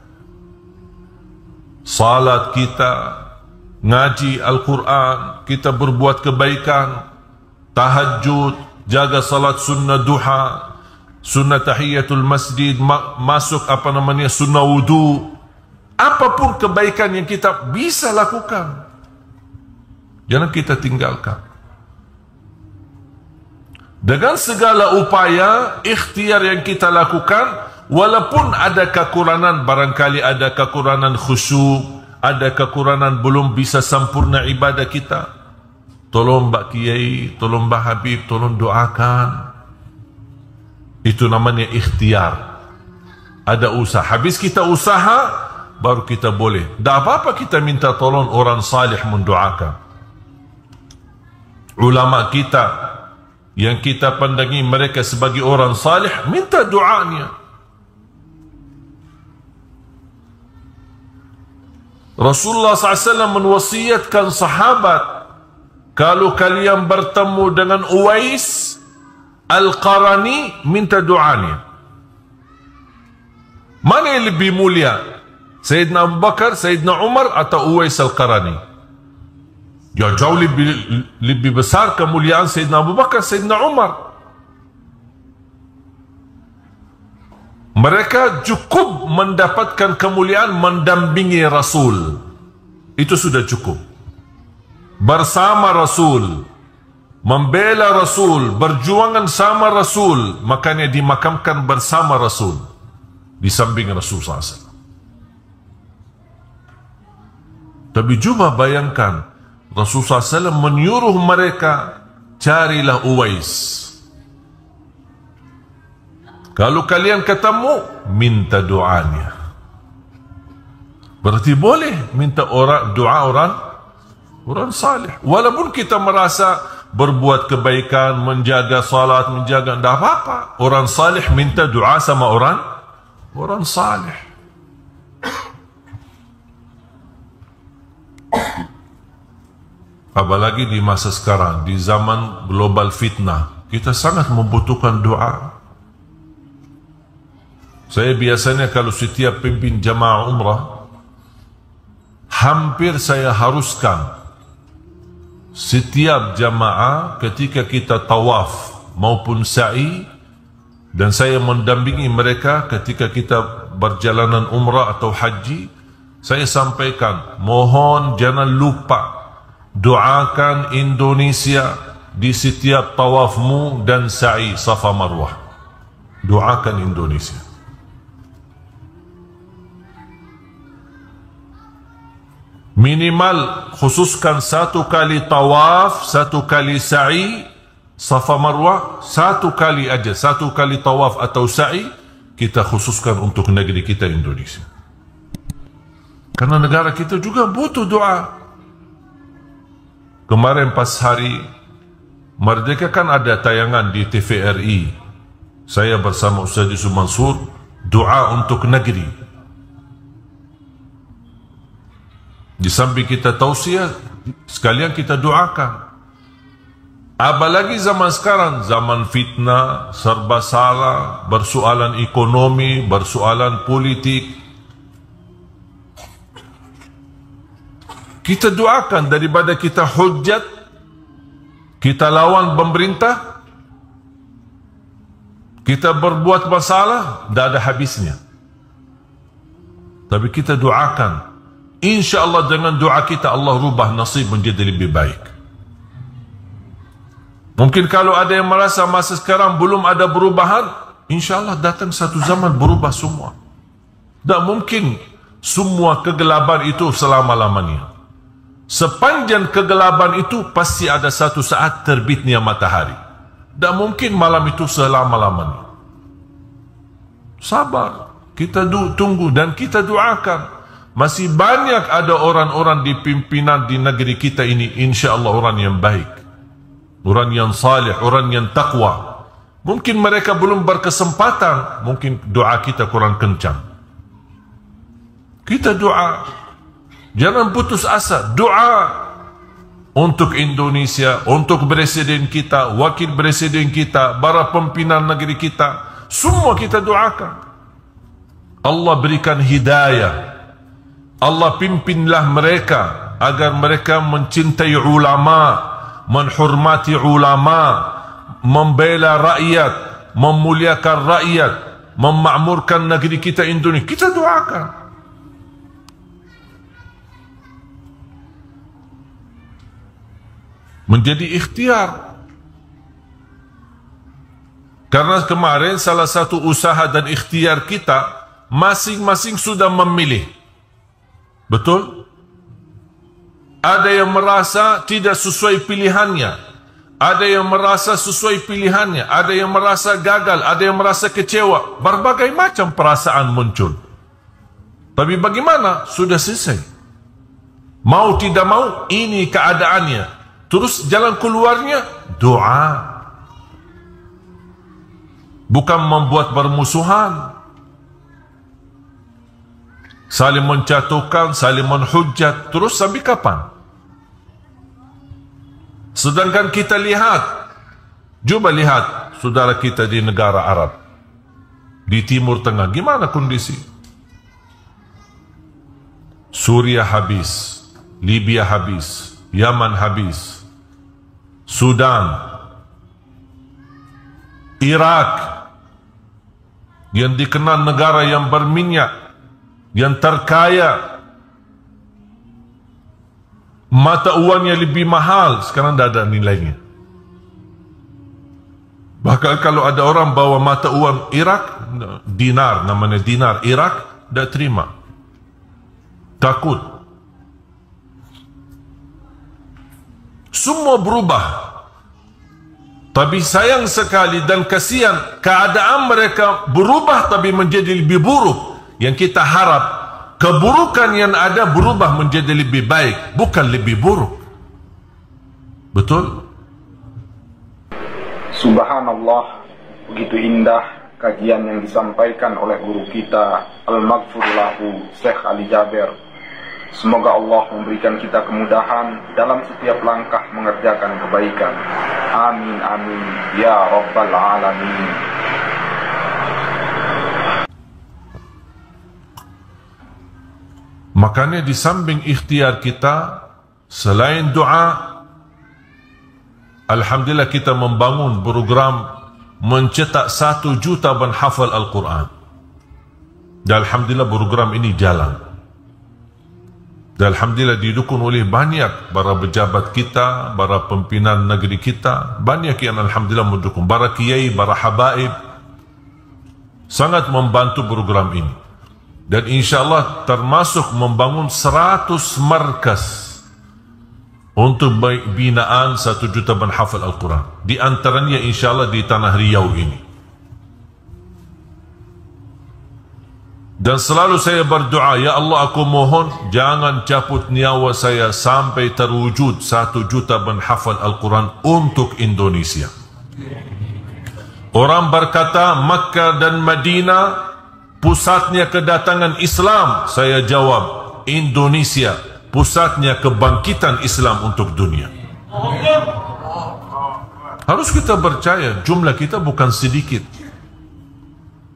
Salat kita, ngaji Al-Quran, kita berbuat kebaikan, tahajud, jaga salat sunnah duha, sunnah tahiyatul masjid, masuk sunnah wudu. Apapun kebaikan yang kita bisa lakukan, jangan kita tinggalkan. Dengan segala upaya, ikhtiar yang kita lakukan, walaupun ada kekurangan, barangkali ada kekurangan khusyuk, ada kekurangan, belum bisa sempurna ibadah kita, tolong Mbak Kiai, tolong Mbak Habib, tolong doakan. Itu namanya ikhtiar. Ada usaha. Habis kita usaha, baru kita boleh. Tak apa-apa kita minta tolong orang salih mendoakan. Ulama kita yang kita pandangi mereka sebagai orang salih, minta doanya. Rasulullah SAW menwasiatkan sahabat, kalau kalian bertemu dengan Uwais Al-Qarani, minta doanya. Mana yang lebih mulia? Sayyidina Abu Bakar, Sayyidina Umar atau Uwais Al-Qarani? Ya, jauh lebih besar kemuliaan Sayyidina Abu Bakar, Sayyidina Umar. Mereka cukup mendapatkan kemuliaan mendampingi Rasul. Itu sudah cukup. Bersama Rasul, membela Rasul, berjuangan sama Rasul, makanya dimakamkan bersama Rasul di samping Rasul SAW. Tapi cuba bayangkan, Rasul SAW menyuruh mereka, carilah Uwais. Kalau kalian ketemu, minta doanya. Berarti boleh minta doa orang salih. Walaupun kita merasa berbuat kebaikan, menjaga salat, menjaga, tidak apa-apa. Orang salih minta doa sama orang salih. Apalagi di masa sekarang, di zaman global fitnah, kita sangat membutuhkan doa. Saya biasanya kalau setiap pimpin jamaah umrah, hampir saya haruskan setiap jamaah ketika kita tawaf maupun sa'i, dan saya mendampingi mereka ketika kita berjalanan umrah atau haji, saya sampaikan, mohon jangan lupa doakan Indonesia di setiap tawafmu dan sa'i Safa Marwah. Doakan Indonesia. Minimal khususkan 1 kali tawaf, 1 kali sa'i Safa Marwah, 1 kali aja, 1 kali tawaf atau sa'i kita khususkan untuk negeri kita Indonesia. Karena negara kita juga butuh doa. Kemarin pas hari Merdeka kan ada tayangan di TVRI. Saya bersama Ustaz Yusuf Mansur doa untuk negeri. Di samping kita tausiah, sekalian kita doakan. Apalagi zaman sekarang, zaman fitnah, serba salah, bersoalan ekonomi, bersoalan politik. Kita doakan daripada kita hujat, kita lawan pemerintah, kita berbuat masalah, tidak ada habisnya. Tapi kita doakan. InsyaAllah dengan doa kita Allah rubah nasib menjadi lebih baik. Mungkin kalau ada yang merasa masa sekarang belum ada perubahan, InsyaAllah datang satu zaman berubah semua. Tak mungkin semua kegelapan itu selama-lamanya. Sepanjang kegelapan itu pasti ada satu saat terbitnya matahari. Tak mungkin malam itu selama-lamanya. Sabar, kita tunggu dan kita doakan. Masih banyak ada orang-orang di pimpinan di negeri kita ini, insya-Allah orang yang baik, orang yang salih, orang yang takwa. Mungkin mereka belum berkesempatan, mungkin doa kita kurang kencang. Kita doa, jangan putus asa, doa untuk Indonesia, untuk presiden kita, wakil presiden kita, para pimpinan negeri kita, semua kita doakan. Allah berikan hidayah. Allah pimpinlah mereka agar mereka mencintai ulama, menghormati ulama, membela rakyat, memuliakan rakyat, memakmurkan negeri kita Indonesia. Kita doakan. Menjadi ikhtiar. Karena kemarin salah satu usaha dan ikhtiar kita, masing-masing sudah memilih. Betul? ada yang merasa tidak sesuai pilihannya, ada yang merasa sesuai pilihannya, ada yang merasa gagal, ada yang merasa kecewa. Berbagai macam perasaan muncul. Tapi bagaimana? Sudah selesai. Mau tidak mau, ini keadaannya. Terus jalan keluarnya, doa. Bukan membuat bermusuhan, saling menjatuhkan, saling menhujat. Terus sampai kapan? Sedangkan kita lihat, coba lihat saudara kita di negara Arab, di Timur Tengah, gimana kondisi? Suriah habis, Libya habis, Yaman habis, Sudan, Irak, yang dikenal negara yang berminyak, yang terkaya, mata uangnya lebih mahal, sekarang tidak ada nilainya. Bahkan kalau ada orang bawa mata uang Irak, dinar, namanya dinar Irak, tidak terima, takut. Semua berubah. Tapi sayang sekali dan kasihan, keadaan mereka berubah tapi menjadi lebih buruk. Yang kita harap, keburukan yang ada berubah menjadi lebih baik, bukan lebih buruk. Betul? Subhanallah, begitu indah kajian yang disampaikan oleh guru kita Al-Maghfur Lahu Syekh Ali Jaber. Semoga Allah memberikan kita kemudahan dalam setiap langkah mengerjakan kebaikan. Amin amin ya rabbal alamin. Makanya di samping ikhtiar kita, selain doa, alhamdulillah kita membangun program mencetak 1 juta penghafal Al-Quran. Dan alhamdulillah program ini jalan. Dan alhamdulillah didukung oleh banyak para pejabat kita, para pimpinan negeri kita, banyak yang alhamdulillah mendukung, para kiai, para habaib, sangat membantu program ini. Dan insyaAllah termasuk membangun 100 markas untuk binaan 1 juta penghafal Al-Quran. Di antaranya insyaAllah di Tanah Riau ini. Dan selalu saya berdoa, ya Allah, aku mohon jangan cabut nyawa saya sampai terwujud 1 juta penghafal Al-Quran untuk Indonesia. Orang berkata Makkah dan Madinah pusatnya kedatangan Islam. Saya jawab, Indonesia pusatnya kebangkitan Islam untuk dunia. Harus kita percaya, jumlah kita bukan sedikit.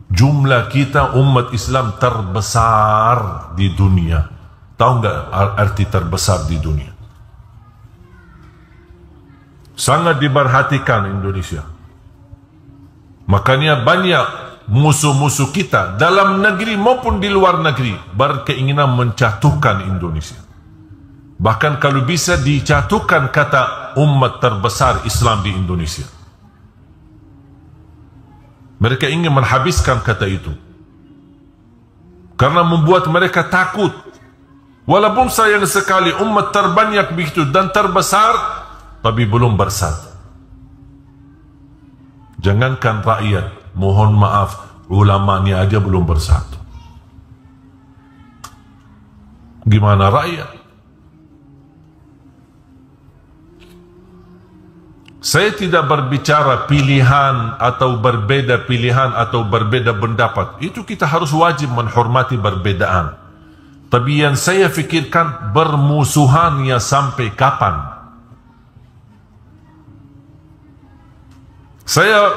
Jumlah kita umat Islam terbesar di dunia. Tahu nggak arti terbesar di dunia? Sangat diperhatikan Indonesia. Makanya banyak musuh-musuh kita dalam negeri maupun di luar negeri berkeinginan menjatuhkan Indonesia. Bahkan kalau bisa dijatuhkan kata umat terbesar Islam di Indonesia. Mereka ingin menghabiskan kata itu karena membuat mereka takut. Walaupun sayang sekali umat terbanyak begitu dan terbesar, tapi belum bersatu. Jangankan rakyat, mohon maaf, ulamanya aja belum bersatu. Gimana rakyat? Saya tidak berbicara pilihan atau berbeda pilihan atau berbeda pendapat. Itu kita harus wajib menghormati perbedaan. Tapi yang saya fikirkan, bermusuhannya sampai kapan? Saya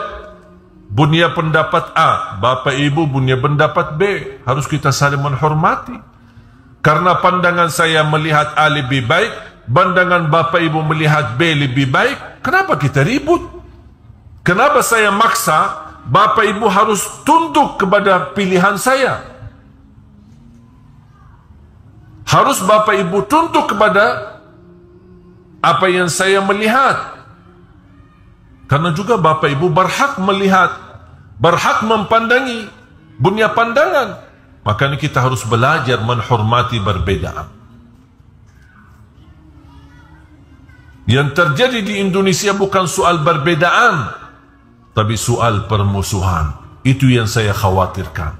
punya pendapat A, Bapak Ibu punya pendapat B. Harus kita saling menghormati. Karena pandangan saya melihat A lebih baik, pandangan Bapak Ibu melihat B lebih baik. Kenapa kita ribut? Kenapa saya maksa Bapak Ibu harus tunduk kepada pilihan saya? Harus Bapak Ibu tunduk kepada apa yang saya melihat. Karena juga Bapak Ibu berhak melihat, berhak mempandangi, punya pandangan. Makanya kita harus belajar menghormati perbedaan. Yang terjadi di Indonesia bukan soal perbedaan, tapi soal permusuhan. Itu yang saya khawatirkan.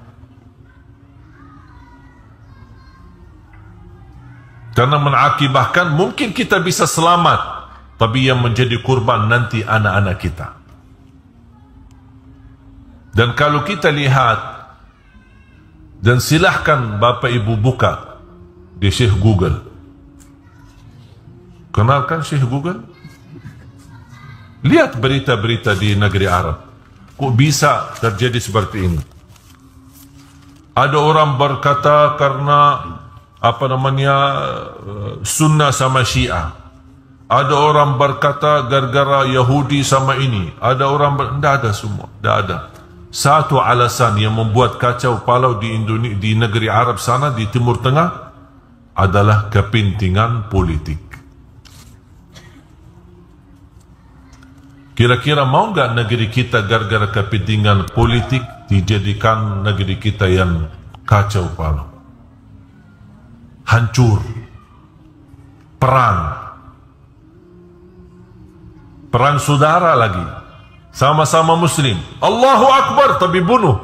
Karena mengakibatkan mungkin kita bisa selamat, tapi yang menjadi korban nanti anak-anak kita. Dan kalau kita lihat, dan silahkan Bapak Ibu buka di Syekh Google. Kenalkan Syekh Google? Lihat berita-berita di negeri Arab. Kok bisa terjadi seperti ini? Ada orang berkata karena sunnah sama Syiah. Ada orang berkata gara-gara Yahudi sama ini. Ada orang tidak ada semua, tidak ada. Satu alasan yang membuat kacau balau di Indonesia, di negeri Arab sana, di Timur Tengah, adalah kepentingan politik. Kira-kira mau nggak negeri kita gara-gara kepentingan politik dijadikan negeri kita yang kacau balau, hancur, perang saudara lagi, sama-sama Muslim, Allahu Akbar tapi bunuh,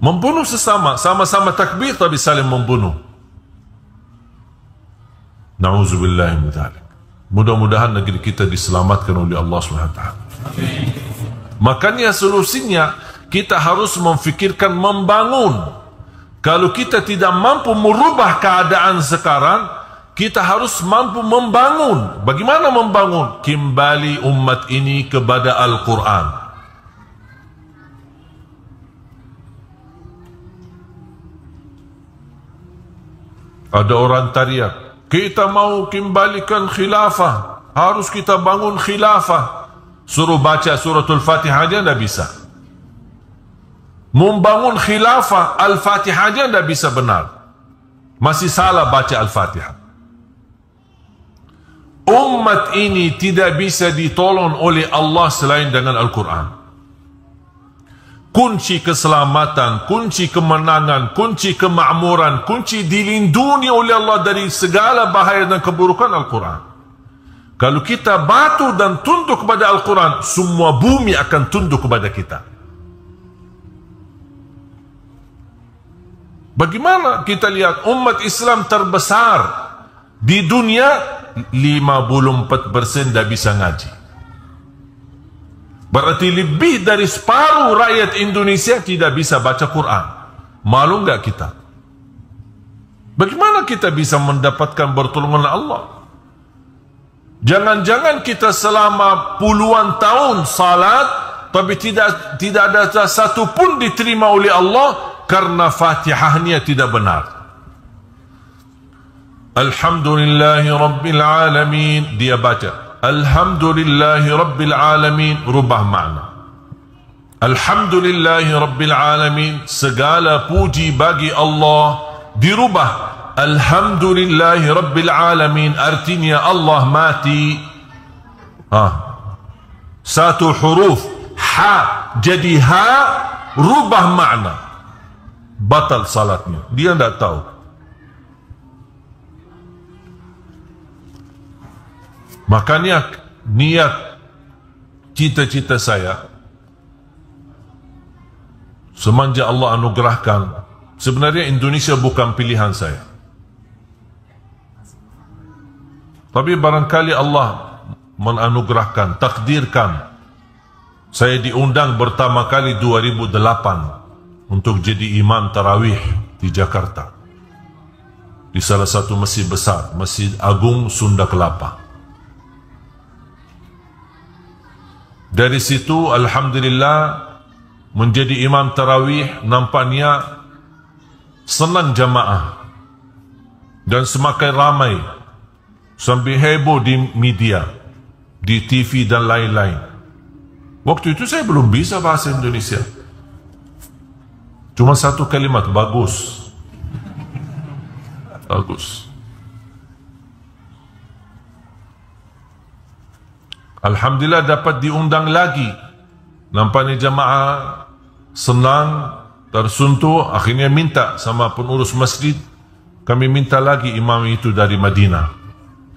membunuh sesama, sama-sama takbir tapi saling membunuh. Na'udzubillah min dzalik. Mudah-mudahan negeri kita diselamatkan oleh Allah SWT. Makanya solusinya kita harus memfikirkan membangun. Kalau kita tidak mampu merubah keadaan sekarang, kita harus mampu membangun. Bagaimana membangun? Kembali umat ini kepada Al-Quran. Ada orang teriak, kita mau kembalikan khilafah, harus kita bangun khilafah. Suruh baca suratul Fatihah aja tidak bisa. Membangun khilafah, Al-Fatihah aja tidak bisa benar. Masih salah baca Al-Fatihah. Umat ini tidak bisa ditolong oleh Allah selain dengan Al-Quran. Kunci keselamatan, kunci kemenangan, kunci kemakmuran, kunci dilindungi oleh Allah dari segala bahaya dan keburukan Al-Quran. Kalau kita batu dan tunduk kepada Al-Quran, semua bumi akan tunduk kepada kita. Bagaimana kita lihat umat Islam terbesar di dunia, 54% tidak bisa ngaji. Berarti lebih dari separuh rakyat Indonesia tidak bisa baca Quran. Malu enggak kita? Bagaimana kita bisa mendapatkan pertolongan Allah? Jangan-jangan kita selama puluhan tahun salat, tapi tidak ada satu pun diterima oleh Allah karena Fatihahnya tidak benar. Alhamdulillahi Rabbil Alamin, dia baca Alhamdulillahi Rabbil Alamin, rubah makna. Alhamdulillahi Rabbil Alamin, segala puji bagi Allah, dirubah Alhamdulillahi Rabbil Alamin, artinya Allah mati. Satu huruf ha jadi ha, rubah makna, batal salatnya. Dia tidak tahu. Makanya niat cita-cita saya semenjak Allah anugerahkan, sebenarnya Indonesia bukan pilihan saya, tapi barangkali Allah menanugerahkan, takdirkan saya diundang pertama kali 2008 untuk jadi imam tarawih di Jakarta, di salah satu masjid besar, Masjid Agung Sunda Kelapa. Dari situ alhamdulillah menjadi imam tarawih, nampaknya senang jamaah dan semakin ramai sampai heboh di media, di TV dan lain-lain. Waktu itu saya belum bisa bahasa Indonesia, cuma satu kalimat, bagus. Alhamdulillah dapat diundang lagi. Nampaknya jamaah senang, tersentuh. Akhirnya minta sama pengurus masjid, kami minta lagi imam itu dari Madinah.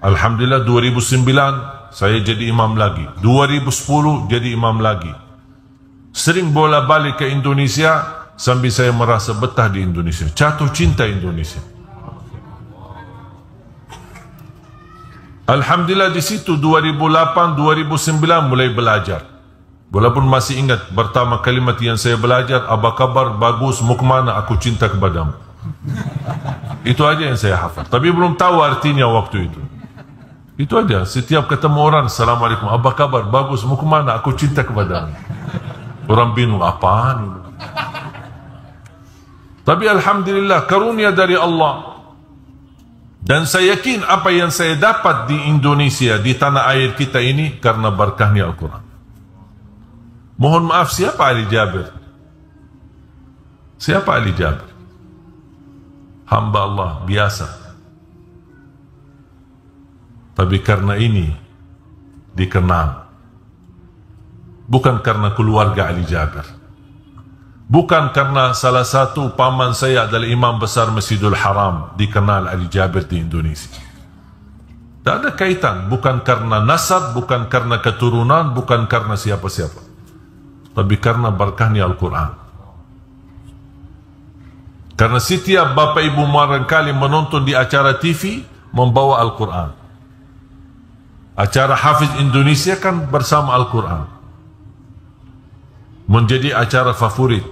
Alhamdulillah 2009 saya jadi imam lagi, 2010 jadi imam lagi. Sering bola balik ke Indonesia sambil saya merasa betah di Indonesia, jatuh cinta Indonesia. Alhamdulillah di situ 2008, 2009 mulai belajar. Walaupun masih ingat pertama kalimat yang saya belajar, apa kabar, bagus, mau kemana, aku cinta kepadamu. Itu aja yang saya hafal. Tapi belum tahu artinya waktu itu. Itu aja, setiap ketemu orang, Assalamualaikum, apa kabar, bagus, mau kemana, aku cinta kepadamu. Orang bingung, apaan ini? Tapi Alhamdulillah, karunia dari Allah. Dan saya yakin apa yang saya dapat di Indonesia, di tanah air kita ini, karena berkahnya Al-Quran. Mohon maaf, siapa Ali Jabir? Siapa Ali Jabir? Hamba Allah, biasa. Tapi karena ini, dikenal. Bukan karena keluarga Ali Jabir. Bukan karena salah satu paman saya adalah imam besar Masjidul Haram, dikenal Ali Jabir di Indonesia. Tak ada kaitan, bukan karena nasab, bukan karena keturunan, bukan karena siapa-siapa. Tapi karena berkahnya Al-Quran. Karena setiap bapa ibu barangkali menonton di acara TV membawa Al-Quran. Acara Hafiz Indonesia kan bersama Al-Quran. Menjadi acara favorit.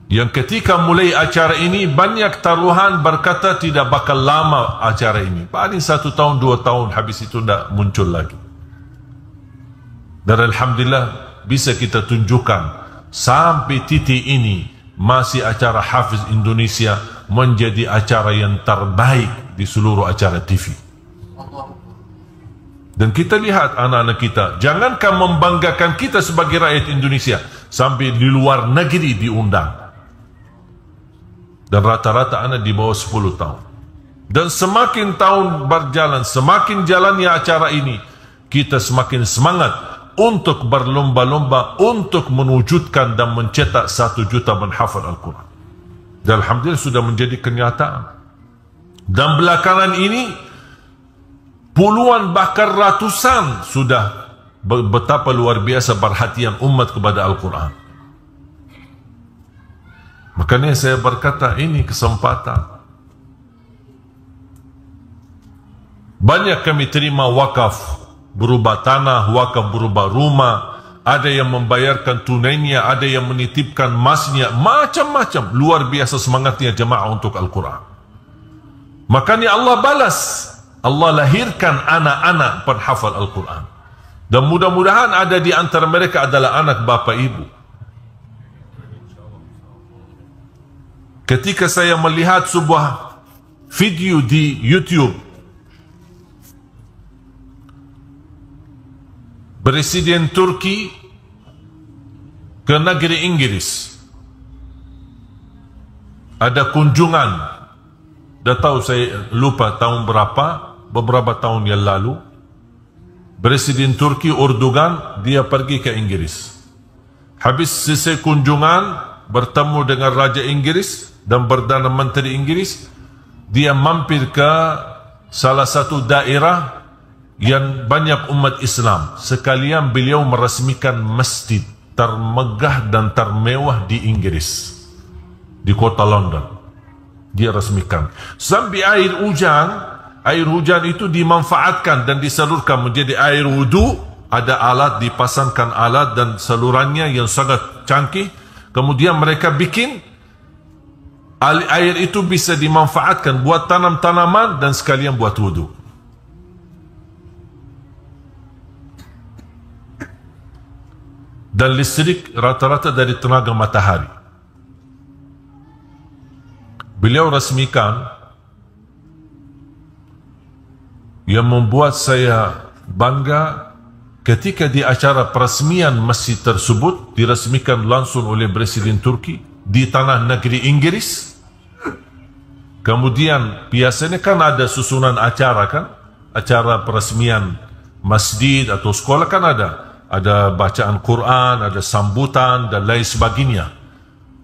Yang ketika mulai acara ini banyak taruhan berkata tidak bakal lama acara ini. Paling 1 tahun 2 tahun habis itu tidak muncul lagi. Dan Alhamdulillah bisa kita tunjukkan sampai titik ini masih acara Hafiz Indonesia menjadi acara yang terbaik di seluruh acara TV. Dan kita lihat anak-anak kita, jangankan membanggakan kita sebagai rakyat Indonesia, sampai di luar negeri diundang. Dan rata-rata anak di bawah 10 tahun. Dan semakin tahun berjalan, semakin jalannya acara ini, kita semakin semangat untuk berlomba-lomba untuk mewujudkan dan mencetak 1 juta menghafal Al-Quran. Dan Alhamdulillah sudah menjadi kenyataan. Dan belakangan ini puluhan bahkan ratusan sudah betapa luar biasa perhatian umat kepada Al-Quran. Makanya saya berkata ini kesempatan. Banyak kami terima wakaf, berubah tanah, wakaf berubah rumah, ada yang membayarkan tunainya, ada yang menitipkan emasnya, macam-macam. Luar biasa semangatnya jemaah untuk Al-Quran. Makanya Allah balas, Allah lahirkan anak-anak penghafal Al-Quran. Dan mudah-mudahan ada di antara mereka adalah anak bapa ibu. Ketika saya melihat sebuah video di YouTube, Presiden Turki ke negeri Inggris, ada kunjungan. Dah tahu saya lupa tahun berapa, beberapa tahun yang lalu, Presiden Turki Erdogan dia pergi ke Inggris. Habis selesai kunjungan, bertemu dengan Raja Inggris dan Perdana Menteri Inggris, dia mampir ke salah satu daerah yang banyak umat Islam. Sekalian beliau meresmikan masjid termegah dan termewah di Inggris, di kota London. Dia resmikan. Sampai air hujan itu dimanfaatkan dan disalurkan menjadi air wudu. Ada alat, dipasangkan alat dan salurannya yang sangat canggih. Kemudian mereka bikin air itu bisa dimanfaatkan buat tanam-tanaman dan sekalian buat wudu. Dan listrik rata-rata dari tenaga matahari. Beliau resmikan. Yang membuat saya bangga ketika di acara peresmian masjid tersebut diresmikan langsung oleh Presiden Turki di tanah negeri Inggris. Kemudian biasanya kan ada susunan acara kan, acara peresmian masjid atau sekolah kan ada bacaan Quran, ada sambutan dan lain sebagainya.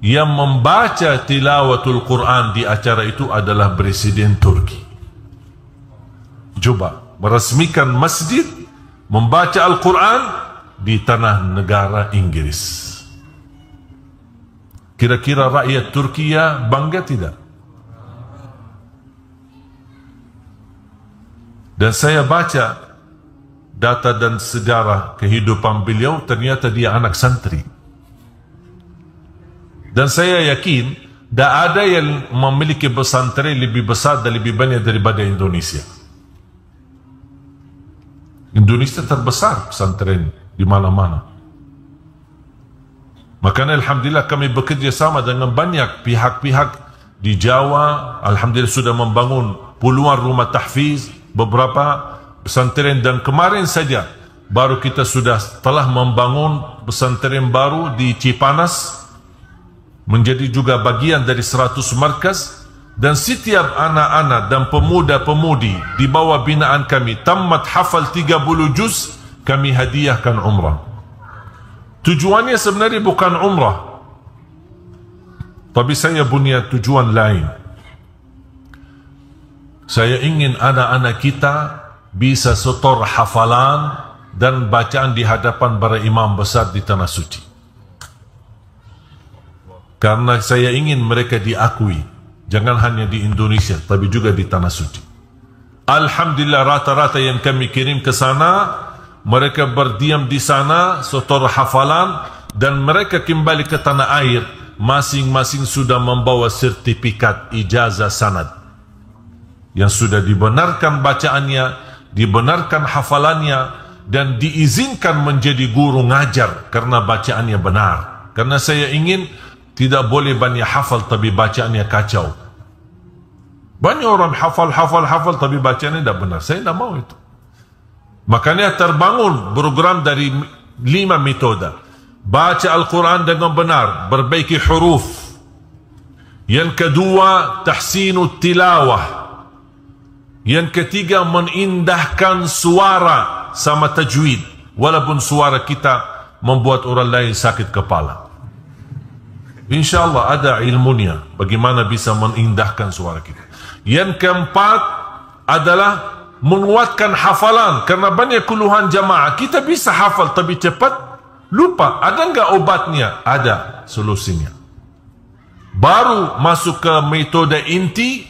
Yang membaca tilawatul Quran di acara itu adalah Presiden Turki. Coba meresmikan masjid, membaca Al-Quran di tanah negara Inggris. Kira-kira rakyat Turkiya bangga tidak? Dan saya baca data dan sejarah kehidupan beliau, ternyata dia anak santri. Dan saya yakin tidak ada yang memiliki pesantren lebih besar dan lebih banyak daripada Indonesia. Indonesia terbesar pesantren di mana-mana. Makanya alhamdulillah kami bekerja sama dengan banyak pihak-pihak di Jawa. Alhamdulillah sudah membangun puluhan rumah tahfiz, beberapa pesantren, dan kemarin saja baru kita telah membangun pesantren baru di Cipanas, menjadi juga bagian dari 100 markas. Dan setiap anak-anak dan pemuda-pemudi di bawah binaan kami tamat hafal 30 juz, kami hadiahkan umrah. Tujuannya sebenarnya bukan umrah, tapi saya punya tujuan lain. Saya ingin anak-anak kita bisa setor hafalan dan bacaan di hadapan para imam besar di Tanah Suci. Karena saya ingin mereka diakui, jangan hanya di Indonesia, tapi juga di Tanah Suci. Alhamdulillah, rata-rata yang kami kirim ke sana, mereka berdiam di sana, setor hafalan, dan mereka kembali ke tanah air, masing-masing sudah membawa sertifikat ijazah sanad yang sudah dibenarkan bacaannya, dibenarkan hafalannya, dan diizinkan menjadi guru ngajar karena bacaannya benar. Karena saya ingin tidak boleh banyak hafal tapi bacaannya kacau. Banyak orang hafal tapi bacaannya tidak benar. Saya tidak mau itu. Makanya terbangun program dari 5 metode. Baca Al-Quran dengan benar, perbaiki huruf. Yang kedua, tahsinu tilawah. Yang ketiga, menindahkan suara sama tajwid, walaupun suara kita membuat orang lain sakit kepala. InsyaAllah ada ilmunya bagaimana bisa menindahkan suara kita. Yang keempat adalah menguatkan hafalan, karena banyak keluhan jamaah, kita bisa hafal tapi cepat lupa. Ada enggak obatnya? Ada solusinya. Baru masuk ke metode inti,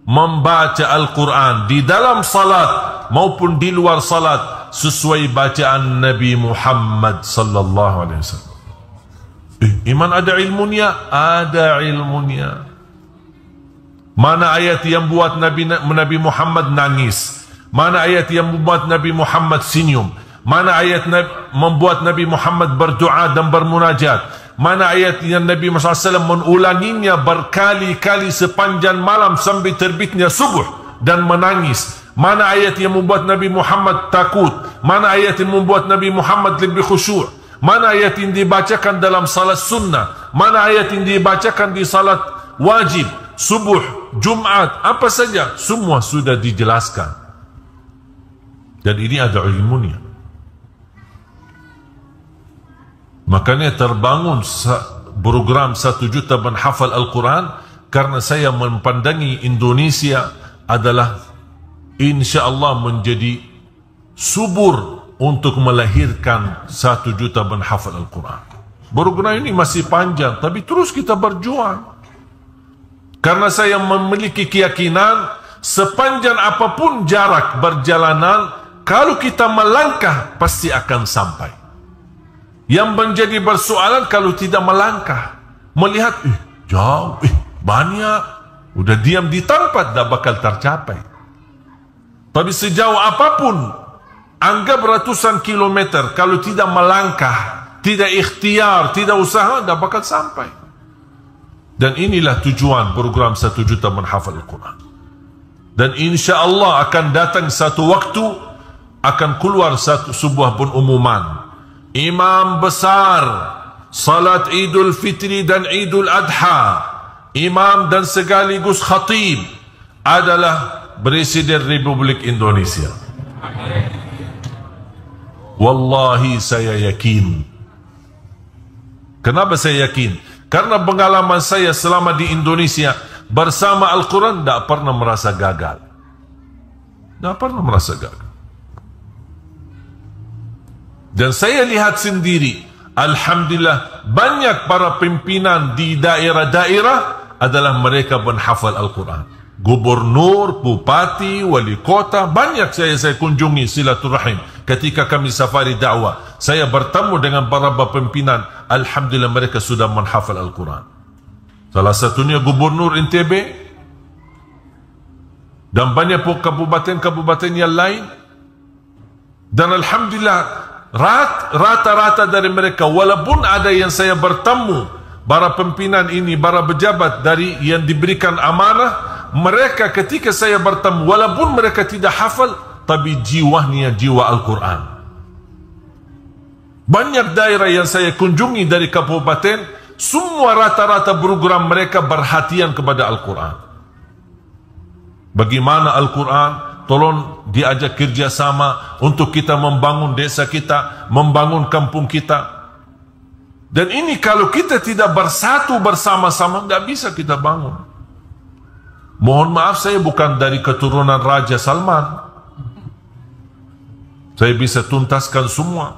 membaca Al-Quran di dalam salat maupun di luar salat sesuai bacaan Nabi Muhammad sallallahu alaihi wasallam. Iman ada ilmunya? Ada ilmunya. Mana ayat yang buat Nabi Muhammad nangis? Mana ayat yang membuat Nabi Muhammad senyum? Mana ayat membuat Nabi Muhammad berdoa dan bermunajat? Mana ayat yang Nabi Muhammad SAW mengulanginya berkali-kali sepanjang malam sampai terbitnya subuh dan menangis? Mana ayat yang membuat Nabi Muhammad takut? Mana ayat yang membuat Nabi Muhammad lebih khusyuk? Mana ayat yang dibacakan dalam salat sunnah? Mana ayat yang dibacakan di salat wajib, subuh, Jumat, apa saja? Semua sudah dijelaskan. Dan ini ada ilmunya. Makanya terbangun program 1 juta menghafal Al-Quran, karena saya mempandangi Indonesia adalah insya-Allah menjadi subur untuk melahirkan 1 juta menghafal Al-Quran. Program ini masih panjang, tapi terus kita berjuang. Karena saya memiliki keyakinan sepanjang apapun jarak perjalanan, kalau kita melangkah pasti akan sampai. Yang menjadi persoalan kalau tidak melangkah, melihat jauh, banyak, udah diam di tempat, tak bakal tercapai. Tapi sejauh apapun, anggap ratusan kilometer, kalau tidak melangkah, tidak ikhtiar, tidak usaha, tak bakal sampai. Dan inilah tujuan program 1 juta menghafal Al-Quran. Dan insya Allah akan datang satu waktu, akan keluar sebuah pengumuman. Imam besar salat Idul Fitri dan Idul Adha, imam dan sekaligus khatib adalah Presiden Republik Indonesia. Wallahi saya yakin. Kenapa saya yakin? Karena pengalaman saya selama di Indonesia bersama Al-Quran, tak pernah merasa gagal. Tak pernah merasa gagal. Dan saya lihat sendiri, alhamdulillah, banyak para pimpinan di daerah-daerah adalah mereka penghafal Al-Quran. Gubernur, bupati, wali kota, banyak saya kunjungi silaturahim. Ketika kami safari dakwah, saya bertemu dengan para pimpinan. Alhamdulillah, mereka sudah menghafal Al-Quran. Salah satunya Gubernur NTB, dan banyak kabupaten-kabupaten yang lain. Dan alhamdulillah, rata-rata dari mereka, walaupun ada yang saya bertemu, para pimpinan ini, para pejabat dari yang diberikan amanah, mereka ketika saya bertemu, walaupun mereka tidak hafal, tapi jiwanya jiwa Al-Quran. Banyak daerah yang saya kunjungi dari kabupaten, semua rata-rata program mereka perhatian kepada Al-Quran. Bagaimana Al-Quran, tolong diajak kerjasama untuk kita membangun desa kita, membangun kampung kita. Dan ini kalau kita tidak bersatu bersama-sama, tidak bisa kita bangun. Mohon maaf, saya bukan dari keturunan Raja Salman. Saya bisa tuntaskan semua.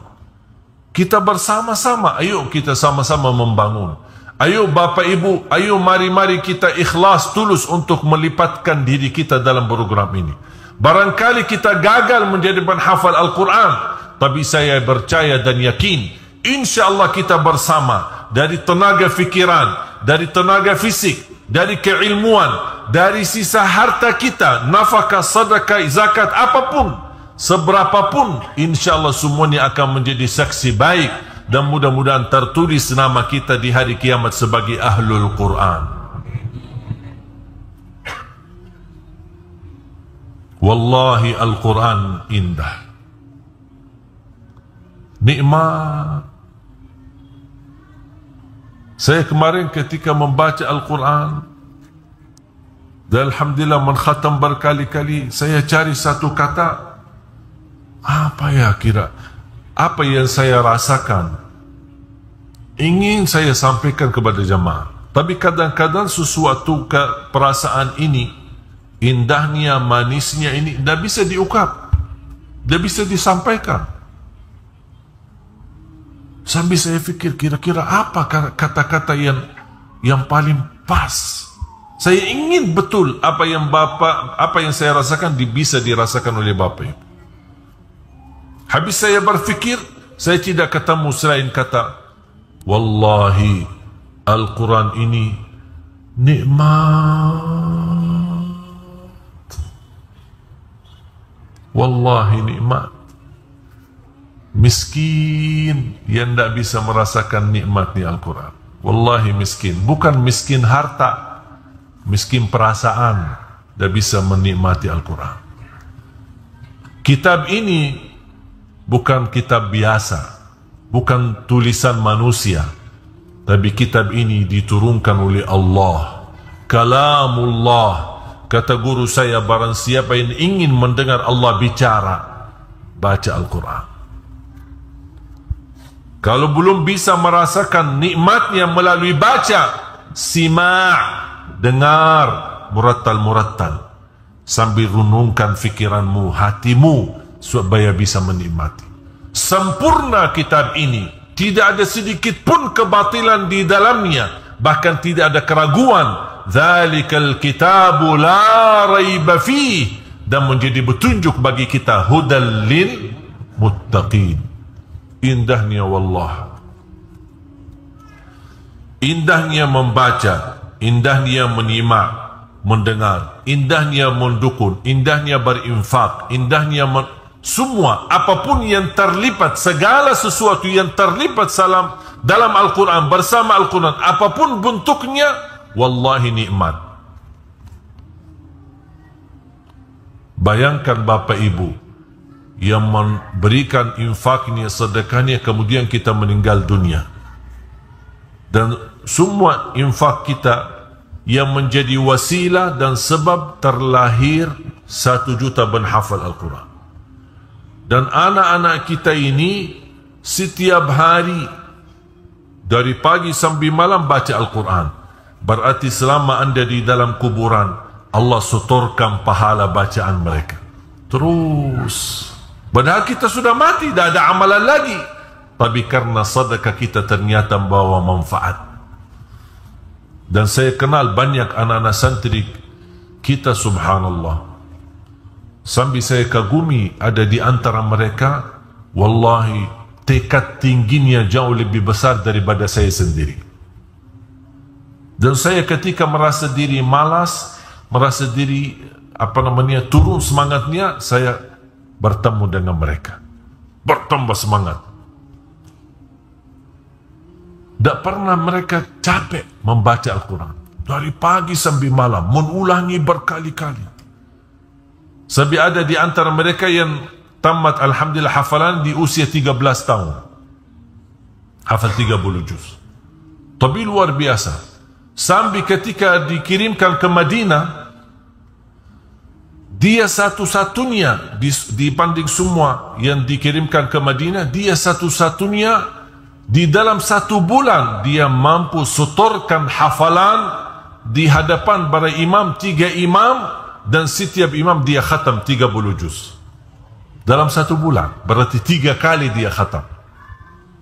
Kita bersama-sama, ayo kita sama-sama membangun. Ayo Bapak Ibu, ayo mari-mari kita ikhlas, tulus untuk melipatkan diri kita dalam program ini. Barangkali kita gagal menjadi penghafal Al-Quran, tapi saya percaya dan yakin, insya-Allah kita bersama, dari tenaga fikiran, dari tenaga fisik, dari keilmuan, dari sisa harta kita, nafkah, sedekah, zakat, apapun, seberapapun, insya-Allah semuanya akan menjadi saksi baik, dan mudah-mudahan tertulis nama kita di hari kiamat sebagai Ahlul Quran. Wallahi Al-Quran indah, nikmat. Saya kemarin ketika membaca Al-Quran, dan alhamdulillah menkhatam berkali-kali, saya cari satu kata, apa ya kira, apa yang saya rasakan, ingin saya sampaikan kepada jemaah. Tapi kadang-kadang sesuatu perasaan ini, indahnya, manisnya ini, tidak bisa diungkap, tidak bisa disampaikan. Sambil saya fikir, kira-kira apa kata-kata yang paling pas. Saya ingin betul apa yang saya rasakan bisa dirasakan oleh Bapak Ibu. Habis saya berfikir, saya tidak ketemu selain kata, wallahi Al-Quran ini nikmat. Wallahi nikmat. Miskin yang tidak bisa merasakan nikmatnya Al-Quran. Wallahi miskin. Bukan miskin harta, miskin perasaan, tidak bisa menikmati Al-Quran. Kitab ini bukan kitab biasa, bukan tulisan manusia, tapi kitab ini diturunkan oleh Allah, kalamullah. Kata guru saya, barang siapa yang ingin mendengar Allah bicara, baca Al-Quran. Kalau belum bisa merasakan nikmatnya melalui baca, sima', dengar, murattal-murattal, sambil renungkan fikiranmu, hatimu, supaya bisa menikmati. Sempurna kitab ini, tidak ada sedikit pun kebatilan di dalamnya, bahkan tidak ada keraguan. Dzalikal kitabu la raiba fih, dan menjadi petunjuk bagi kita, hudal lil muttaqin. Indahnya wallah, indahnya membaca, indahnya menyimak, mendengar, indahnya mendukung, indahnya berinfak, indahnya semua, apapun yang terlibat, segala sesuatu yang terlibat dalam Al-Quran, bersama Al-Quran, apapun bentuknya, wallahi nikmat. Bayangkan Bapak Ibu yang memberikan infaknya, sedekahnya, kemudian kita meninggal dunia, dan semua infak kita yang menjadi wasilah dan sebab terlahir 1 juta penghafal Al-Quran. Dan anak-anak kita ini setiap hari dari pagi sampai malam baca Al-Quran. Berarti selama anda di dalam kuburan, Allah setorkan pahala bacaan mereka. Terus. Padahal kita sudah mati, dah ada amalan lagi. Tapi karena sedekah kita ternyata membawa manfaat. Dan saya kenal banyak anak-anak santri kita, subhanallah. Sambil saya kagumi ada di antara mereka, wallahi tekad tingginya jauh lebih besar daripada saya sendiri. Dan saya ketika merasa diri malas, merasa diri turun semangatnya, saya bertemu dengan mereka, bertambah semangat. Tak pernah mereka capek membaca Al-Quran dari pagi sampai malam, mengulangi berkali-kali. Sampai ada di antara mereka yang tamat alhamdulillah hafalan di usia 13 tahun, hafal 30 juz. Tapi luar biasa. Sampai ketika dikirimkan ke Madinah, dia satu-satunya dibanding semua yang dikirimkan ke Madinah, dia satu-satunya di dalam 1 bulan dia mampu setorkan hafalan di hadapan para imam, 3 imam, dan setiap imam dia khatam 30 juz dalam 1 bulan. Berarti 3 kali dia khatam.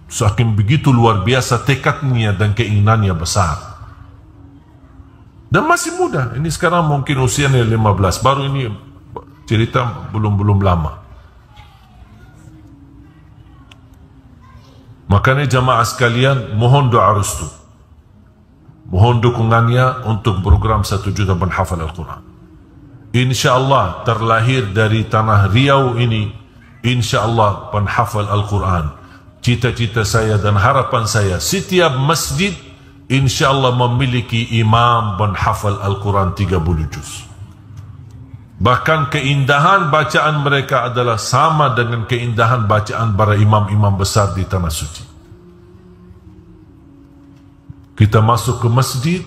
Saking begitu luar biasa tekadnya dan keinginannya besar. Dan masih muda. Ini sekarang mungkin usianya 15. Baru ini cerita belum lama. Makanya jamaah sekalian, mohon doa restu, mohon dukungannya untuk program 1 juta penghafal Al-Quran. InsyaAllah terlahir dari tanah Riau ini, InsyaAllah penghafal Al-Quran. Cita-cita saya dan harapan saya, setiap masjid InsyaAllah memiliki imam penghafal Al-Quran 30 juz. Bahkan keindahan bacaan mereka adalah sama dengan keindahan bacaan para imam-imam besar di tanah suci. Kita masuk ke masjid,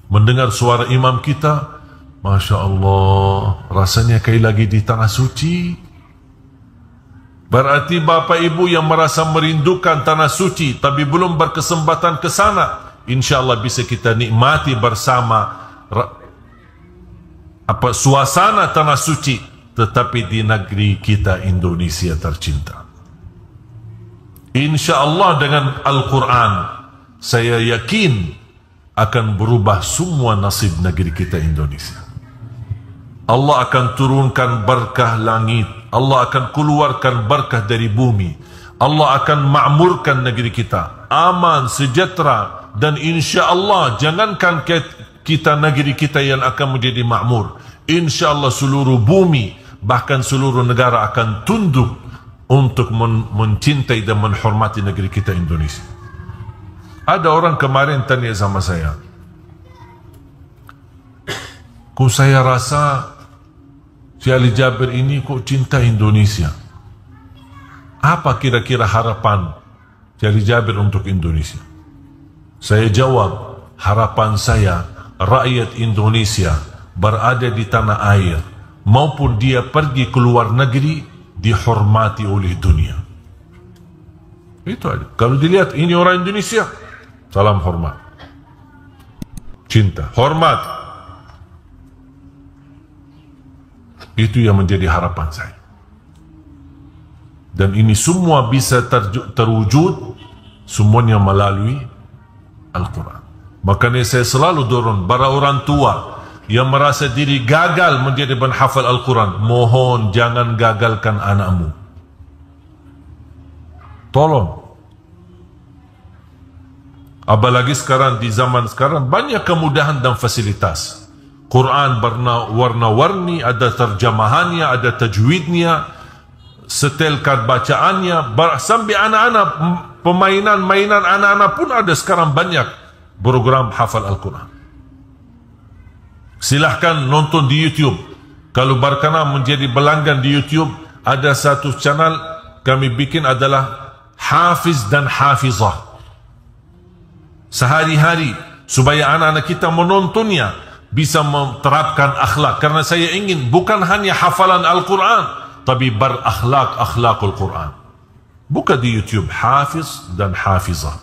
mendengar suara imam kita, Masya Allah, rasanya kayak lagi di tanah suci. Berarti Bapak Ibu yang merasa merindukan tanah suci tapi belum berkesempatan ke sana, InsyaAllah bisa kita nikmati bersama suasana tanah suci, tetapi di negeri kita Indonesia tercinta. InsyaAllah dengan Al-Quran, saya yakin akan berubah semua nasib negeri kita Indonesia. Allah akan turunkan berkah langit, Allah akan keluarkan berkah dari bumi, Allah akan makmurkan negeri kita, aman, sejahtera, dan insya-Allah jangankan kita negeri kita yang akan menjadi makmur, insya-Allah seluruh bumi, bahkan seluruh negara akan tunduk untuk mencintai dan menghormati negeri kita Indonesia. Ada orang kemarin tanya sama saya, kok saya rasa Syekh Ali Jabir ini kok cinta Indonesia? Apa kira-kira harapan Syekh Ali Jabir untuk Indonesia? Saya jawab, harapan saya rakyat Indonesia berada di tanah air maupun dia pergi ke luar negeri dihormati oleh dunia. Itu aja. Kalau dilihat ini orang Indonesia, salam hormat, cinta, hormat. Itu yang menjadi harapan saya. Dan ini semua bisa terwujud semuanya melalui Al-Quran. Makanya saya selalu dorong para orang tua yang merasa diri gagal menjadi penghafal Al-Quran, mohon jangan gagalkan anakmu. Tolong. Apalagi sekarang, di zaman sekarang banyak kemudahan dan fasilitas. Quran warna-warni, ada terjemahannya, ada tajwidnya, setel kad bacaannya, sampai anak-anak, mainan anak-anak pun ada sekarang banyak program hafal Al-Quran. Silahkan nonton di YouTube. Kalau berkenan menjadi pelanggan di YouTube, ada satu channel kami bikin adalah Hafiz dan Hafizah. Sehari-hari supaya anak-anak kita menontonnya bisa menerapkan akhlak. Karena saya ingin bukan hanya hafalan Al-Quran, tapi berakhlak-akhlakul Quran. Buka di YouTube Hafiz dan Hafizah.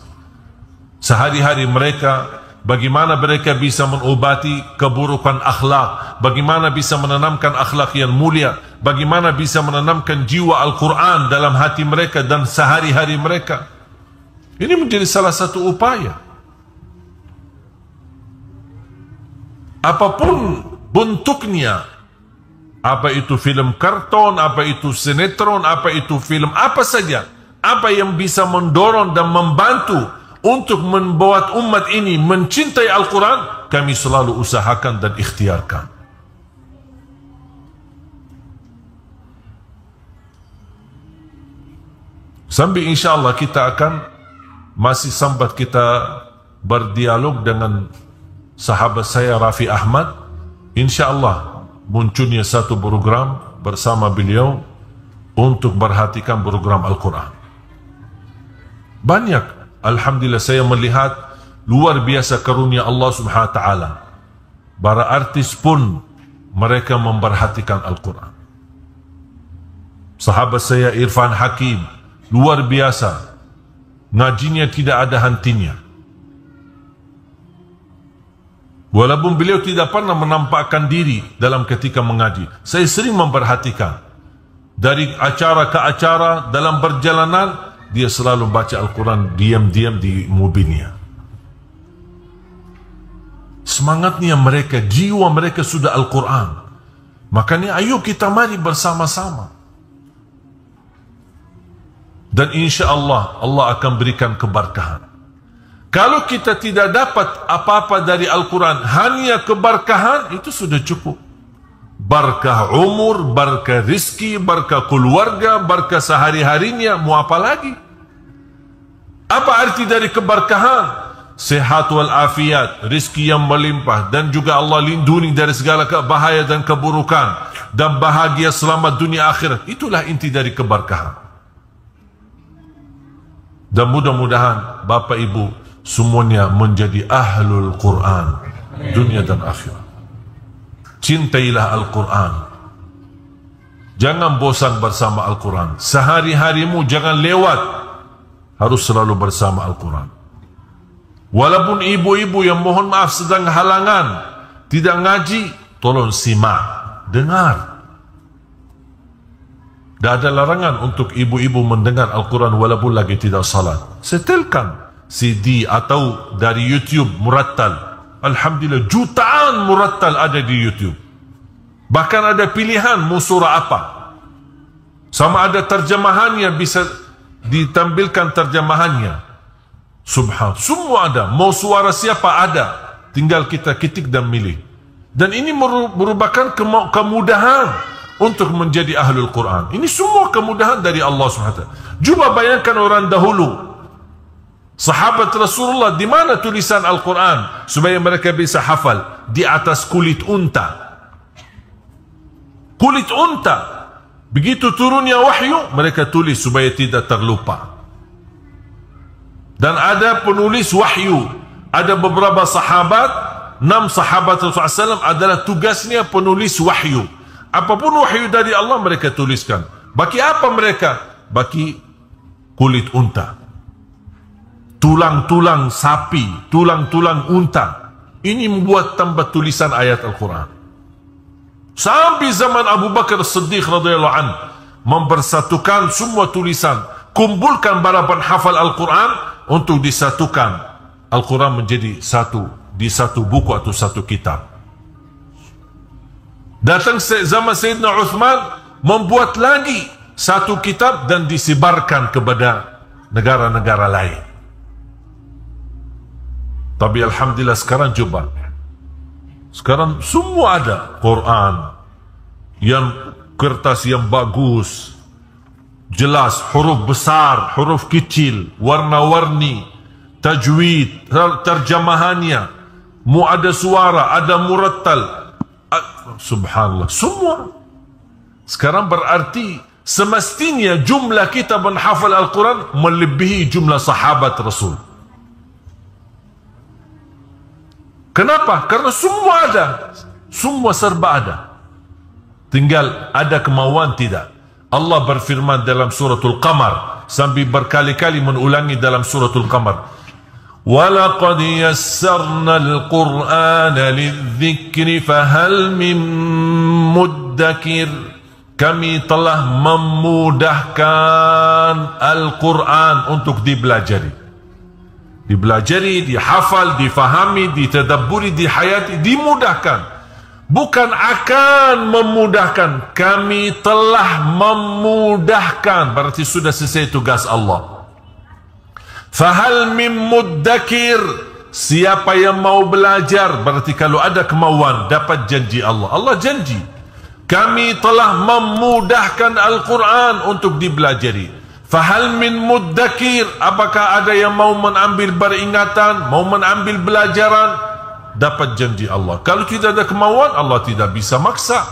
Sehari-hari mereka bagaimana mereka bisa mengobati keburukan akhlak, bagaimana bisa menanamkan akhlak yang mulia, bagaimana bisa menanamkan jiwa Al-Quran dalam hati mereka dan sehari-hari mereka. Ini menjadi salah satu upaya. Apapun bentuknya, apa itu film karton, apa itu sinetron, apa itu film apa saja, apa yang bisa mendorong dan membantu untuk membuat umat ini mencintai Al-Quran, kami selalu usahakan dan ikhtiarkan. Sambil insyaAllah kita akan masih sambat kita berdialog dengan sahabat saya Rafi Ahmad. InsyaAllah munculnya satu program bersama beliau untuk perhatikan program Al-Quran. Banyak, alhamdulillah, saya melihat luar biasa karunia Allah Subhanahu wa taala. Para artis pun mereka memperhatikan Al-Quran. Sahabat saya Irfan Hakim luar biasa, ngajinya tidak ada hentinya. Walaupun beliau tidak pernah menampakkan diri dalam ketika mengaji, saya sering memperhatikan dari acara ke acara dalam perjalanan. Dia selalu baca Al-Quran diam-diam di mobilnya. Semangatnya mereka, jiwa mereka sudah Al-Quran. Makanya ayo kita mari bersama-sama. Dan insyaAllah Allah akan berikan keberkahan. Kalau kita tidak dapat apa-apa dari Al-Quran, hanya keberkahan, itu sudah cukup. Berkah umur, berkah rizki, berkah keluarga, berkah sehari-harinya, mau apa lagi? Apa arti dari keberkahan? Sehat walafiat, rizki yang melimpah, dan juga Allah lindungi dari segala bahaya dan keburukan, dan bahagia selamat dunia akhirat. Itulah inti dari keberkahan. Dan mudah-mudahan Bapak Ibu semuanya menjadi ahlul Quran dunia dan akhirat. Cintailah Al-Quran. Jangan bosan bersama Al-Quran. Sehari-harimu jangan lewat, harus selalu bersama Al-Quran. Walaupun ibu-ibu yang mohon maaf sedang halangan tidak ngaji, tolong simak, dengar. Tidak ada larangan untuk ibu-ibu mendengar Al-Quran walaupun lagi tidak salat. Setelkan CD atau dari YouTube murattal. Alhamdulillah, jutaan murattal ada di YouTube. Bahkan ada pilihan mau surah apa. Sama ada terjemahannya, bisa ditampilkan terjemahannya. Subhan, semua ada. Mau suara siapa ada. Tinggal kita ketik dan milih. Dan ini merupakan kemudahan untuk menjadi ahlul Quran. Ini semua kemudahan dari Allah SWT. Cuba bayangkan orang dahulu, sahabat Rasulullah, di mana tulisan Al-Quran supaya mereka bisa hafal? Di atas kulit unta. Kulit unta. Begitu turunnya wahyu, mereka tulis supaya tidak terlupa. Dan ada penulis wahyu. Ada beberapa sahabat, 6 sahabat Rasulullah SAW adalah tugasnya penulis wahyu. Apapun wahyu dari Allah mereka tuliskan. Bagi apa mereka? Bagi kulit unta, tulang-tulang sapi, tulang-tulang unta. Ini membuat tambah tulisan ayat Al-Quran. Sampai zaman Abu Bakar As-Siddiq radhiyallahu anhu mempersatukan semua tulisan, kumpulkan para penghafal Al-Quran untuk disatukan Al-Quran menjadi satu, di satu buku atau satu kitab. Datang zaman Sayyidina Uthman membuat lagi satu kitab dan disebarkan kepada negara-negara lain. Tapi alhamdulillah sekarang coba. Sekarang semua ada Quran yang kertas yang bagus, jelas, huruf besar, huruf kecil, warna-warni, tajwid, terjemahannya, mu ada suara, ada murattal. Subhanallah, semua. Sekarang berarti semestinya jumlah kita menghafal Al-Quran melebihi jumlah sahabat Rasul. Kenapa? Karena semua ada, semua serba ada. Tinggal ada kemauan tidak. Allah berfirman dalam suratul Qamar, sambil berkali-kali mengulangi dalam suratul Qamar, وَلَقَدْ يَسَّرْنَا الْقُرْآنَ لِلذِّكْرِ فَهَلْ مِن مُدَّكِرٍ. Kami telah memudahkan Al-Quran untuk dipelajari. Dipelajari, dihafal, difahami, ditadabburi, dihayati, dimudahkan. Bukan akan memudahkan, kami telah memudahkan. Berarti sudah selesai tugas Allah. Fahal min muddakir, siapa yang mau belajar, berarti kalau ada kemauan dapat janji Allah. Allah janji, kami telah memudahkan Al-Quran untuk dipelajari. Fahal min muddakir, apakah ada yang mau mengambil peringatan, mau mengambil belajaran, dapat janji Allah. Kalau tidak ada kemauan, Allah tidak bisa maksa.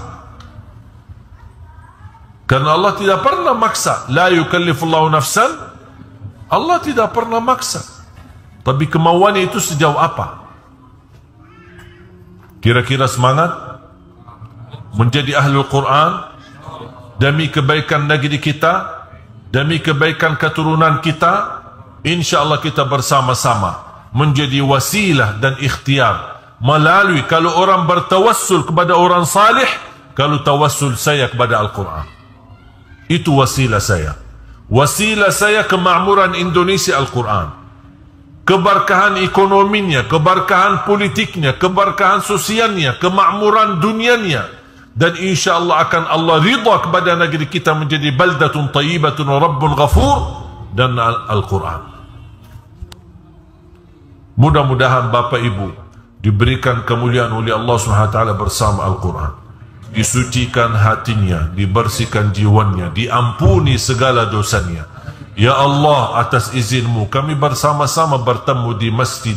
Karena Allah tidak pernah maksa. La yukallifullahu nafsan, Allah tidak pernah maksa. Tapi kemauannya itu sejauh apa? Kira-kira semangat menjadi ahlul Quran demi kebaikan negeri kita, demi kebaikan keturunan kita. InsyaAllah kita bersama-sama menjadi wasilah dan ikhtiar melalui, kalau orang bertawassul kepada orang salih, kalau tawassul saya kepada Al-Quran, itu wasilah saya. Wasilah saya kemakmuran Indonesia Al-Quran, keberkahan ekonominya, keberkahan politiknya, keberkahan sosialnya, kemakmuran dunianya. Dan insyaAllah akan Allah ridha kepada negeri kita menjadi baldatun tayyibatun wa rabbun ghafur dan Al-Quran. Mudah-mudahan Bapak Ibu diberikan kemuliaan oleh Allah SWT bersama Al-Quran, disucikan hatinya, dibersihkan jiwanya, diampuni segala dosanya. Ya Allah, atas izinmu kami bersama-sama bertemu di masjid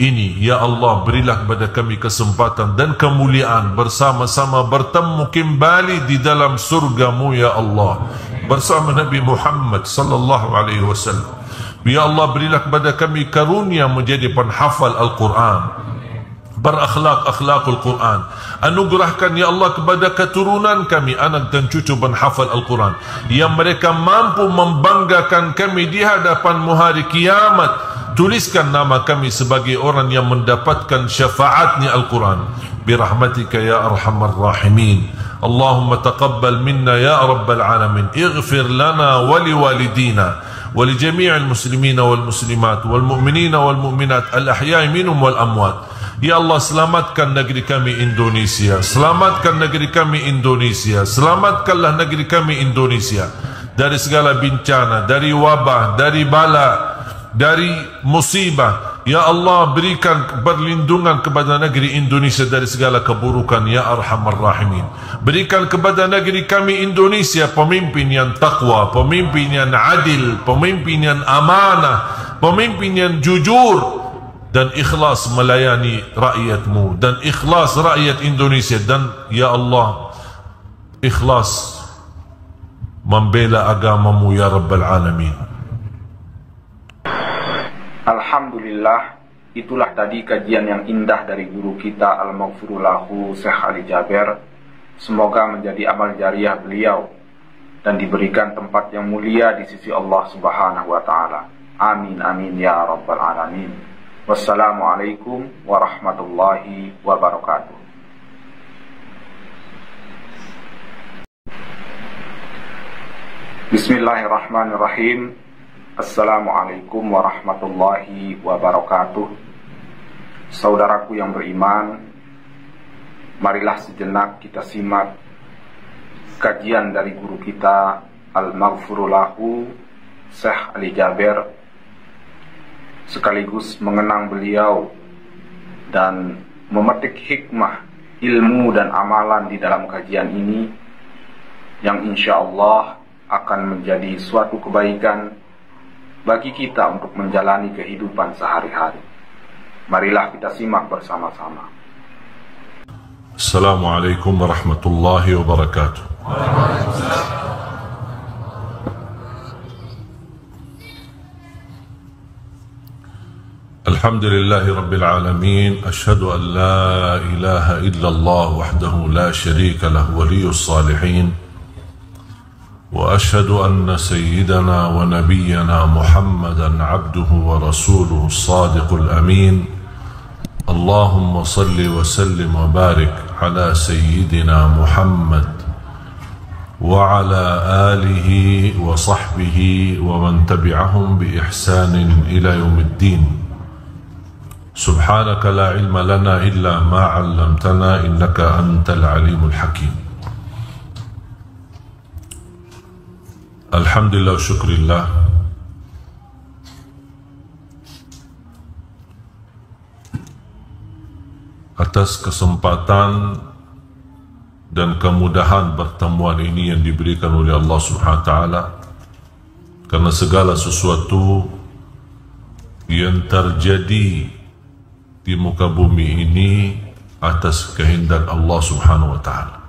ini. Ya Allah, berilah kepada kami kesempatan dan kemuliaan bersama-sama bertemu kembali di dalam surgamu ya Allah, bersama Nabi Muhammad sallallahu alaihi wasallam. Ya Allah, berilah kepada kami karunia menjadi penghafal Al-Quran, berakhlak-akhlakul Quran. Anugerahkan ya Allah kepada keturunan kami, anak dan cucu penghafal Al-Quran, yang mereka mampu membanggakan kami di hadapan hari kiamat. Tuliskan nama kami sebagai orang yang mendapatkan syafaatnya Al-Quran. Birahmatika ya arhamar rahimin. Allahumma taqabbal minna ya rabbal alamin. Ighfir lana wali walidina wali jami'il muslimina wal muslimat wal mu'minina wal mu'minat al ahya'i minhum wal amwat. Ya Allah, selamatkan negeri kami Indonesia. Selamatkan negeri kami Indonesia. Selamatkanlah negeri kami Indonesia dari segala bencana, dari wabah, dari bala, dari musibah. Ya Allah, berikan perlindungan kepada negeri Indonesia dari segala keburukan ya arhamar rahimin. Berikan kepada negeri kami Indonesia pemimpin yang takwa, pemimpin yang adil, pemimpin yang amanah, pemimpin yang jujur dan ikhlas melayani rakyatmu, dan ikhlas rakyat Indonesia, dan ya Allah ikhlas membela agamamu ya rabbal alamin. Alhamdulillah, itulah tadi kajian yang indah dari guru kita Al-Maghfurullahu Syekh Ali Jaber. Semoga menjadi amal jariah beliau dan diberikan tempat yang mulia di sisi Allah Subhanahu wa Ta'ala. Amin amin ya rabbal alamin. Wassalamualaikum warahmatullahi wabarakatuh. Bismillahirrahmanirrahim. Assalamualaikum warahmatullahi wabarakatuh. Saudaraku yang beriman, marilah sejenak kita simak kajian dari guru kita Al-Maghfurullahu Syekh Ali Jaber, sekaligus mengenang beliau dan memetik hikmah, ilmu dan amalan di dalam kajian ini, yang insya Allah akan menjadi suatu kebaikan bagi kita untuk menjalani kehidupan sehari-hari. Marilah kita simak bersama-sama. Assalamualaikum warahmatullahi wabarakatuh. Alhamdulillahi rabbil alamin. Ashhadu an la ilaha illallah wahdahu la sharika lahu waliyus salihin. وأشهد أن سيدنا ونبينا محمدا عبده ورسوله الصادق الأمين اللهم صل وسلم وبارك على سيدنا محمد وعلى آله وصحبه ومن تبعهم بإحسان إلى يوم الدين. سبحانك لا علم لنا إلا ما علمتنا إنك أنت العليم الحكيم. Alhamdulillah, syukurillah, atas kesempatan dan kemudahan pertemuan ini yang diberikan oleh Allah Subhanahu wa taala, karena segala sesuatu yang terjadi di muka bumi ini atas kehendak Allah Subhanahu wa taala.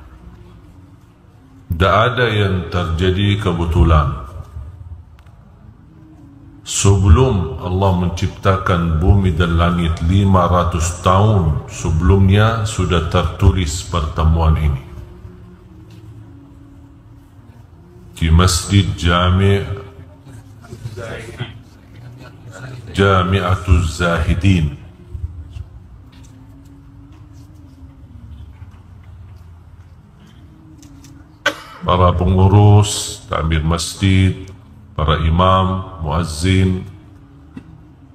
Tidak ada yang terjadi kebetulan. Sebelum Allah menciptakan bumi dan langit 500 tahun sebelumnya sudah tertulis pertemuan ini di Masjid Jami'atuz Zahidin. Para pengurus, takmir masjid, para imam, muazzin,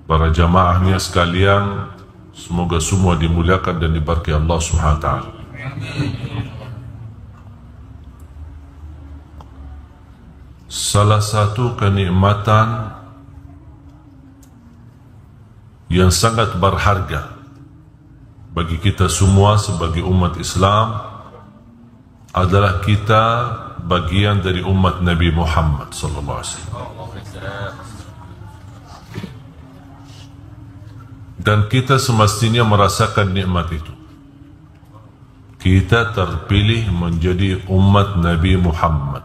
para jamaahnya sekalian, semoga semua dimuliakan dan diberkahi Allah Subhanahu wa taala. Salah satu kenikmatan yang sangat berharga bagi kita semua sebagai umat Islam adalah kita bagian dari umat Nabi Muhammad sallallahu alaihi wasallam. Dan kita semestinya merasakan nikmat itu. Kita terpilih menjadi umat Nabi Muhammad.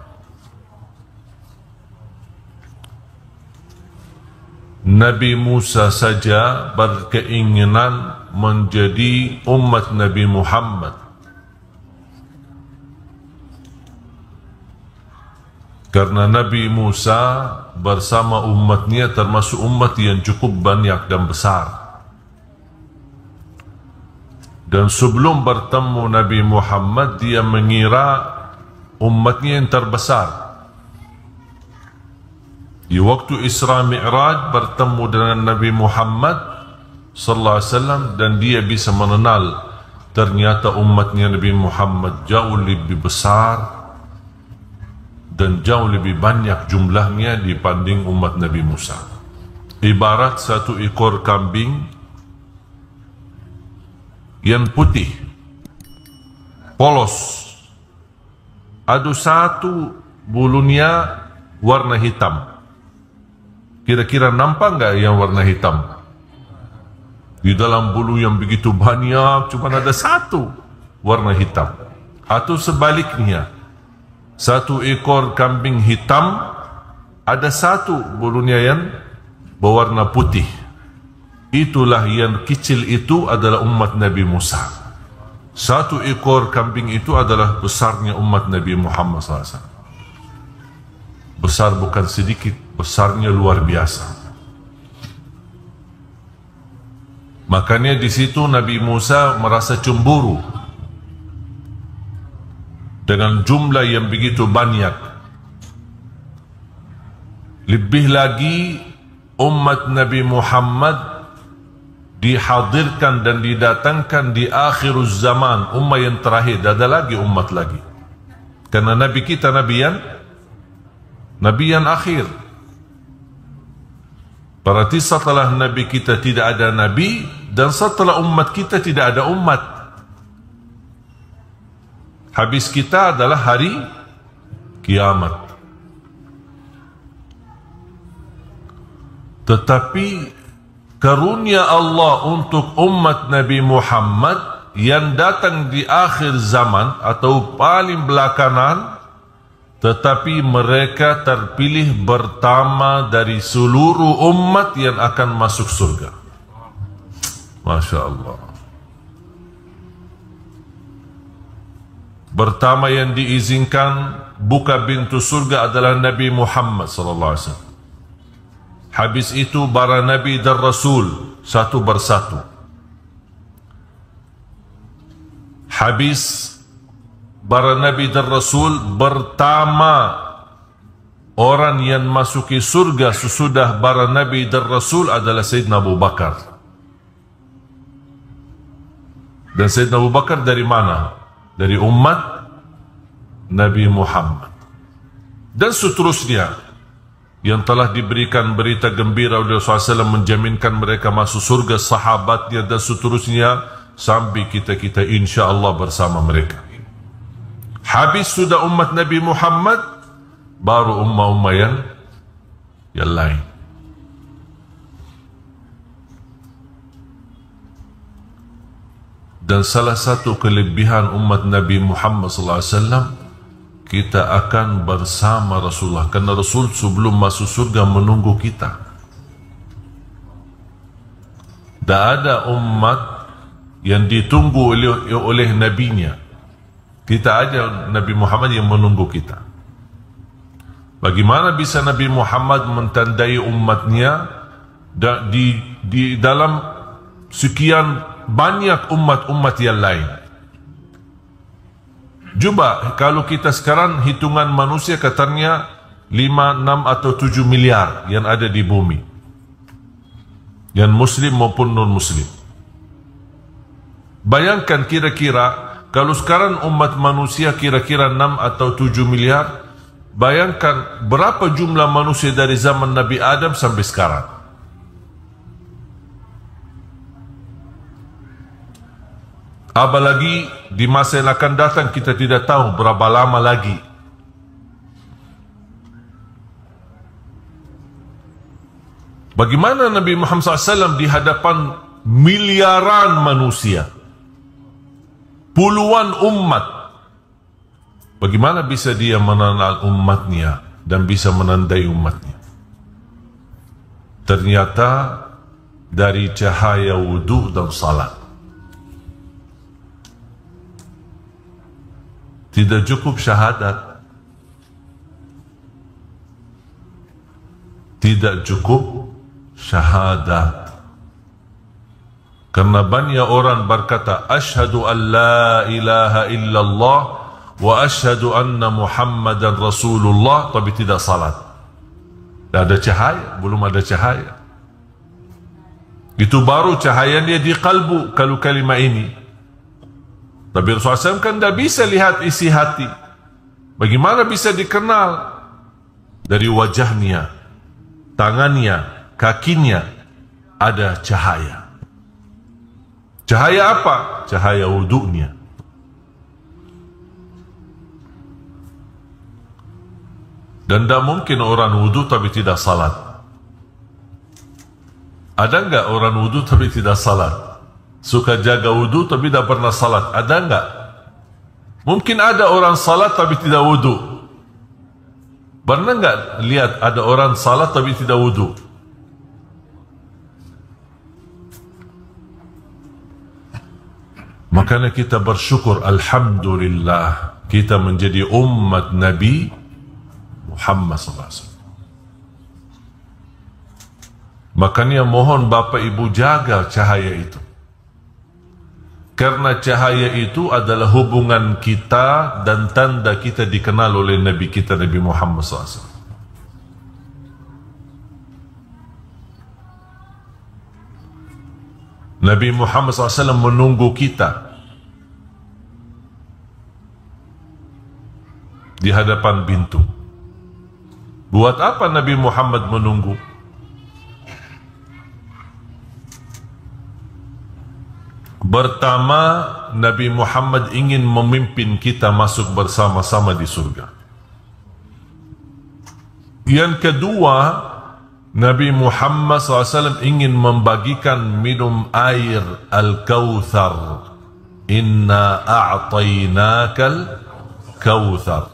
Nabi Musa saja berkeinginan menjadi umat Nabi Muhammad, karena Nabi Musa bersama umatnya termasuk umat yang cukup banyak dan besar. Dan sebelum bertemu Nabi Muhammad, dia mengira umatnya yang terbesar. Di waktu Isra Mi'raj bertemu dengan Nabi Muhammad sallallahu alaihi wasallam, dan dia bisa mengenal ternyata umatnya Nabi Muhammad jauh lebih besar dan jauh lebih banyak jumlahnya dibanding umat Nabi Musa. Ibarat satu ekor kambing yang putih, polos, ada satu bulunya warna hitam. Kira-kira nampak nggak yang warna hitam? Di dalam bulu yang begitu banyak, cuma ada satu warna hitam. Atau sebaliknya, satu ekor kambing hitam, ada satu bulunya yang berwarna putih. Itulah yang kecil itu adalah umat Nabi Musa. Satu ekor kambing itu adalah besarnya umat Nabi Muhammad SAW. Besar bukan sedikit, besarnya luar biasa. Makanya di situ Nabi Musa merasa cemburu dengan jumlah yang begitu banyak. Lebih lagi umat Nabi Muhammad dihadirkan dan didatangkan di akhir zaman, umat yang terakhir. Ada lagi umat lagi, karena Nabi kita Nabi yang akhir. Berarti setelah Nabi kita tidak ada Nabi, dan setelah umat kita tidak ada umat. Habis kita adalah hari kiamat. Tetapi karunia Allah untuk umat Nabi Muhammad yang datang di akhir zaman atau paling belakangan, tetapi mereka terpilih pertama dari seluruh umat yang akan masuk surga. Masya Allah. Pertama yang diizinkan buka pintu surga adalah Nabi Muhammad sallallahu alaihi wasallam. Habis itu para nabi dan rasul satu persatu. Habis para nabi dan rasul, pertama orang yang masuki surga sesudah para nabi dan rasul adalah Sayyidina Abu Bakar. Dan Sayyidina Abu Bakar dari mana? Dari umat Nabi Muhammad. Dan seterusnya yang telah diberikan berita gembira oleh Rasulullah SAW menjaminkan mereka masuk surga, sahabatnya dan seterusnya sampai kita insya Allah bersama mereka. Habis sudah umat Nabi Muhammad, baru ummah-ummah yang lain. Dan salah satu kelebihan umat Nabi Muhammad SAW, kita akan bersama Rasulullah. Karena Rasul sebelum masuk surga menunggu kita. Tak ada umat yang ditunggu oleh nabinya. Kita aja Nabi Muhammad yang menunggu kita. Bagaimana bisa Nabi Muhammad mentandai umatnya di dalam sekian banyak umat-umat yang lain? Coba kalau kita sekarang hitungan manusia katanya 5, 6 atau 7 miliar yang ada di bumi, yang muslim maupun non-muslim. Bayangkan kira-kira kalau sekarang umat manusia kira-kira 6 atau 7 miliar, bayangkan berapa jumlah manusia dari zaman Nabi Adam sampai sekarang. Apalagi di masa yang akan datang kita tidak tahu berapa lama lagi. Bagaimana Nabi Muhammad SAW di hadapan miliaran manusia, puluhan umat, bagaimana bisa dia mengenal umatnya dan bisa menandai umatnya? Ternyata dari cahaya wudu dan salat. Tidak cukup syahadat, tidak cukup syahadat. Karena banyak orang berkata asyhadu an la ilaha illallah wa asyhadu anna Muhammadan Rasulullah, tapi tidak salat. Tidak ada cahaya, belum ada cahaya. Itu baru cahayanya di kalbu kalau kalimat ini. Tapi Rasulullah SAW kan tidak bisa lihat isi hati. Bagaimana bisa dikenal? Dari wajahnya, tangannya, kakinya ada cahaya. Cahaya apa? Cahaya wudunya. Dan tidak mungkin orang wudu tapi tidak salat. Ada enggak orang wudu tapi tidak salat? Suka jaga wudu tapi tidak pernah salat, ada enggak? Mungkin ada orang salat tapi tidak wudu. Pernah enggak lihat ada orang salat tapi tidak wudu? Makanya kita bersyukur, alhamdulillah kita menjadi umat Nabi Muhammad SAW. Makanya mohon Bapak Ibu jaga cahaya itu. Karena cahaya itu adalah hubungan kita dan tanda kita dikenal oleh Nabi kita, Nabi Muhammad SAW. Nabi Muhammad SAW menunggu kita di hadapan pintu. Buat apa Nabi Muhammad menunggu? Pertama, Nabi Muhammad ingin memimpin kita masuk bersama-sama di surga. Yang kedua, Nabi Muhammad SAW ingin membagikan minum air Al-Kawthar. Inna a'tainakal Kawthar.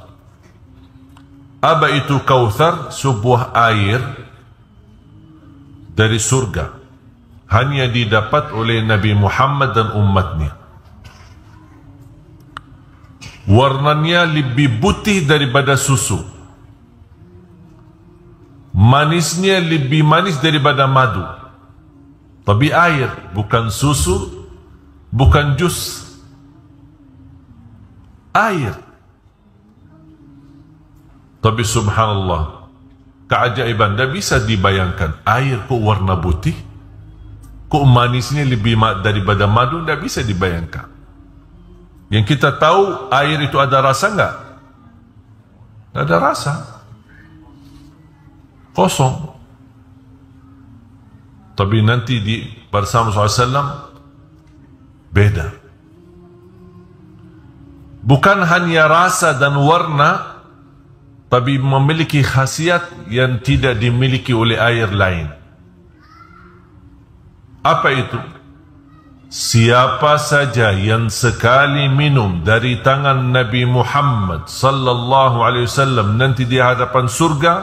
Apa itu Kawthar? Sebuah air dari surga. Hanya didapat oleh Nabi Muhammad dan umatnya. warnanya lebih putih daripada susu, manisnya lebih manis daripada madu. Tapi air, bukan susu, bukan jus, air. Tapi subhanallah, keajaiban, tidak bisa dibayangkan. Air kok warna putih, kok manisnya lebih daripada madu, tidak bisa dibayangkan. Yang kita tahu, air itu ada rasa enggak? Tidak ada rasa, kosong. Tapi nanti bersama SAW beda. Bukan hanya rasa dan warna, tapi memiliki khasiat yang tidak dimiliki oleh air lain. Apa itu? Siapa saja yang sekali minum dari tangan Nabi Muhammad sallallahu alaihi wasallam nanti di hadapan surga,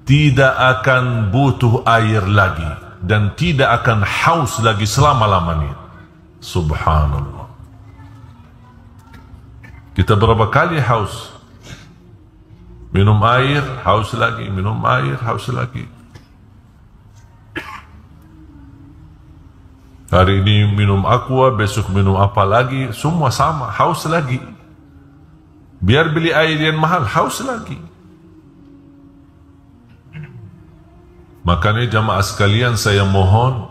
tidak akan butuh air lagi dan tidak akan haus lagi selama-lamanya. Subhanallah. Kita berapa kali haus? Minum air, haus lagi, minum air, haus lagi. Hari ini minum aqua, besok minum apa lagi, semua sama, haus lagi. Biar beli air yang mahal, haus lagi. Makanya jamaah sekalian, saya mohon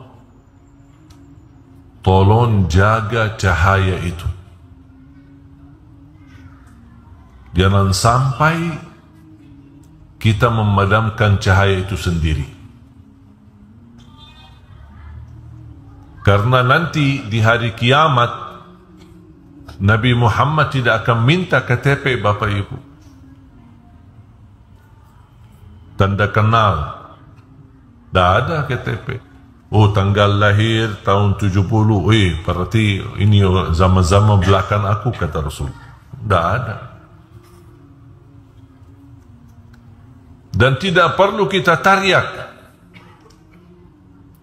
tolong jaga cahaya itu. Jangan sampai kita memadamkan cahaya itu sendiri. Karena nanti di hari kiamat Nabi Muhammad tidak akan minta KTP Bapak Ibu, tanda kenal. Tidak ada KTP. Oh, tanggal lahir tahun 70. Berarti ini zaman-zaman belakang aku, kata Rasul. Tidak ada. Dan tidak perlu kita teriak,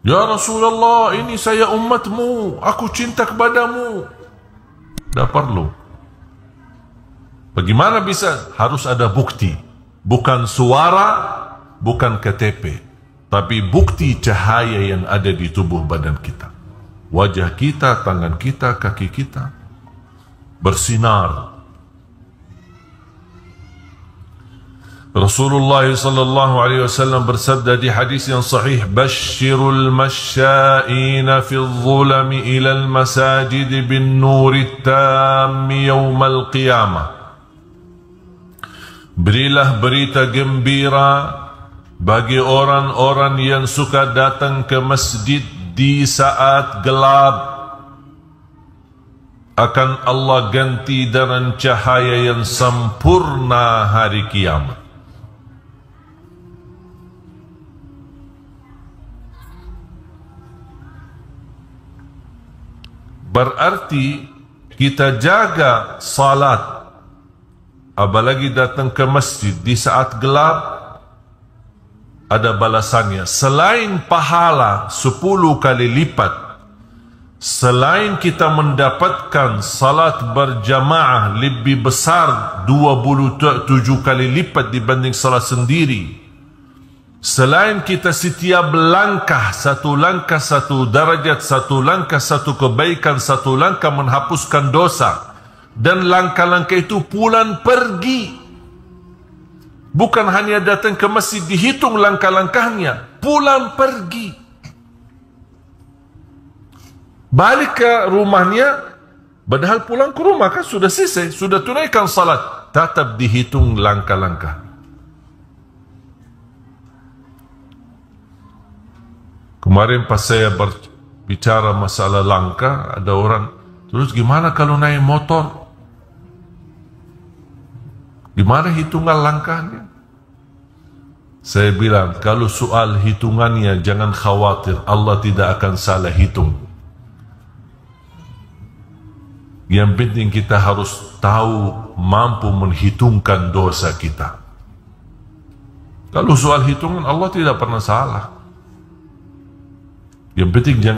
ya Rasulullah, ini saya umatmu, aku cinta kepadamu. Tidak perlu. Bagaimana bisa? Harus ada bukti. Bukan suara, bukan KTP, tapi bukti cahaya yang ada di tubuh badan kita. Wajah kita, tangan kita, kaki kita bersinar. Rasulullah sallallahu alaihi wasallam bersabda di hadis yang sahih, "Basyirul masya'ina fil zulami ila al masajid bin nuri tam yaumal qiyamah." Berilah berita gembira bagi orang-orang yang suka datang ke masjid di saat gelap, akan Allah ganti dengan cahaya yang sempurna hari kiamat. Berarti kita jaga salat, apalagi datang ke masjid di saat gelap, ada balasannya. Selain pahala 10 kali lipat, selain kita mendapatkan salat berjamaah lebih besar 27 kali lipat dibanding salat sendiri, selain kita setiap langkah satu derajat, satu langkah satu kebaikan, satu langkah menghapuskan dosa, dan langkah-langkah itu pulang pergi. Bukan hanya datang ke masjid dihitung langkah-langkahnya, pulang pergi. Balik ke rumahnya, padahal pulang ke rumah kan sudah selesai, sudah tunaikan salat, tetap dihitung langkah-langkah. Kemarin pas saya berbicara masalah langkah, ada orang, terus gimana kalau naik motor? Gimana hitungan langkahnya? Saya bilang, kalau soal hitungannya jangan khawatir, Allah tidak akan salah hitung. Yang penting kita harus tahu mampu menghitungkan dosa kita. Kalau soal hitungan Allah tidak pernah salah. Yang penting jangan